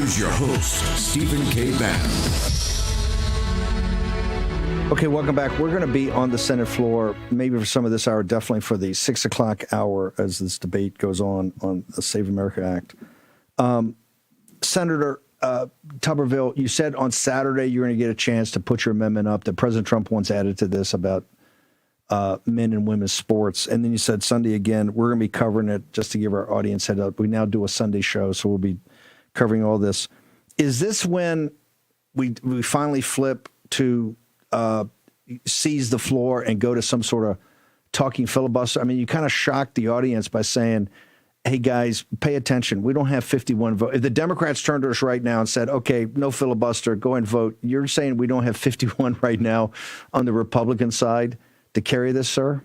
Here's your host, Stephen K. Bannon. Okay, welcome back. We're going to be on the Senate floor, maybe for some of this hour, definitely for the 6 o'clock hour as this debate goes on the Save America Act. Senator Tuberville, you said on Saturday you're going to get a chance to put your amendment up that President Trump once added to this about men and women's sports. And then you said Sunday again, we're going to be covering it just to give our audience head up. We now do a Sunday show, so we'll be covering all this. Is this when we finally flip to seize the floor and go to some sort of talking filibuster? I mean, you kind of shocked the audience by saying, hey, guys, pay attention. We don't have 51 votes. If the Democrats turned to us right now and said, okay, no filibuster, go and vote, you're saying we don't have 51 right now on the Republican side to carry this, sir?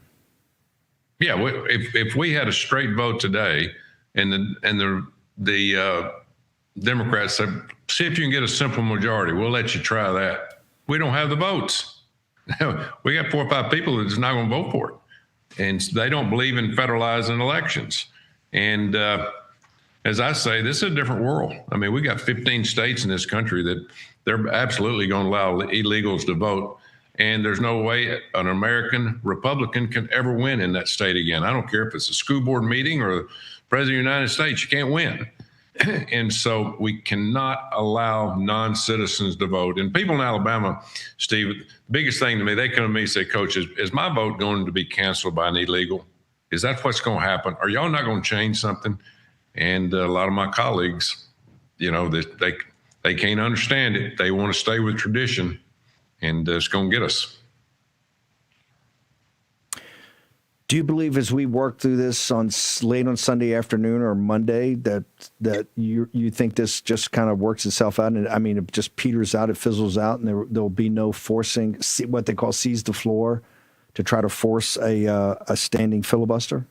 Yeah, if we had a straight vote today and the Democrats said, see if you can get a simple majority, we'll let you try that. We don't have the votes. We got 4 or 5 people that's not going to vote for it. And they don't believe in federalizing elections. And as I say, this is a different world. I mean, we got 15 states in this country that they're absolutely going to allow illegals to vote. And there's no way an American Republican can ever win in that state again. I don't care if it's a school board meeting or the President of the United States, you can't win. And so we cannot allow non-citizens to vote. And people in Alabama, Steve, the biggest thing to me, they come to me and say, Coach, is my vote going to be canceled by an illegal? Is that what's going to happen? Are y'all not going to change something? And a lot of my colleagues, you know, they can't understand it. They want to stay with tradition, and it's going to get us. Do you believe as we work through this late on Sunday afternoon or Monday that you think this just kind of works itself out? And I mean, it just peters out, it fizzles out, and there'll be no forcing, what they call seize the floor, to try to force a standing filibuster?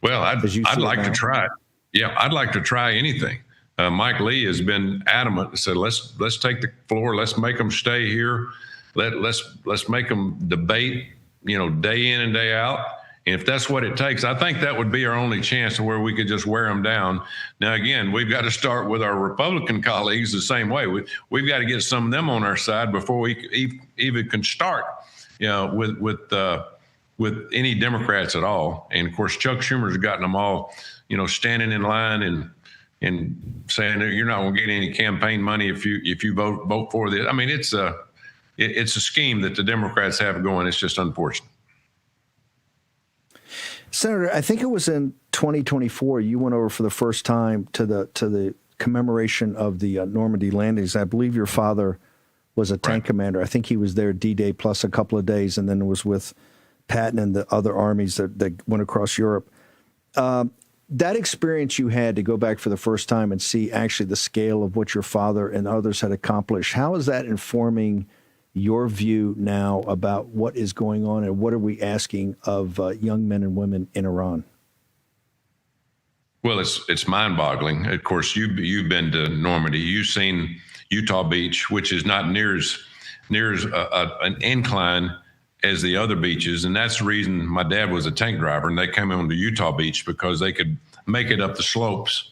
Well, I'd like to try it. Yeah, I'd like to try anything. Mike Lee has been adamant and said, let's take the floor, let's make them stay here, let's make them debate, you know, day in and day out. And if that's what it takes, I think that would be our only chance to where we could just wear them down. Now, again, we've got to start with our Republican colleagues the same way. We've got to get some of them on our side before we even can start, you know, with any Democrats at all. And of course, Chuck Schumer's gotten them all, you know, standing in line and saying that you're not going to get any campaign money if you vote for this. I mean, it's a scheme that the Democrats have going. It's just unfortunate. Senator, I think it was in 2024 you went over for the first time to the commemoration of the Normandy landings. I believe your father was a tank commander. I think he was there D-Day plus a couple of days, and then was with Patton and the other armies that went across Europe. That experience you had to go back for the first time and see actually the scale of what your father and others had accomplished, how is that informing your view now about what is going on and what are we asking of young men and women in Iran? Well, it's mind-boggling. Of course, you've been to Normandy. You've seen Utah Beach, which is not near as an incline as the other beaches, and that's the reason my dad was a tank driver, and they came on to Utah Beach because they could make it up the slopes.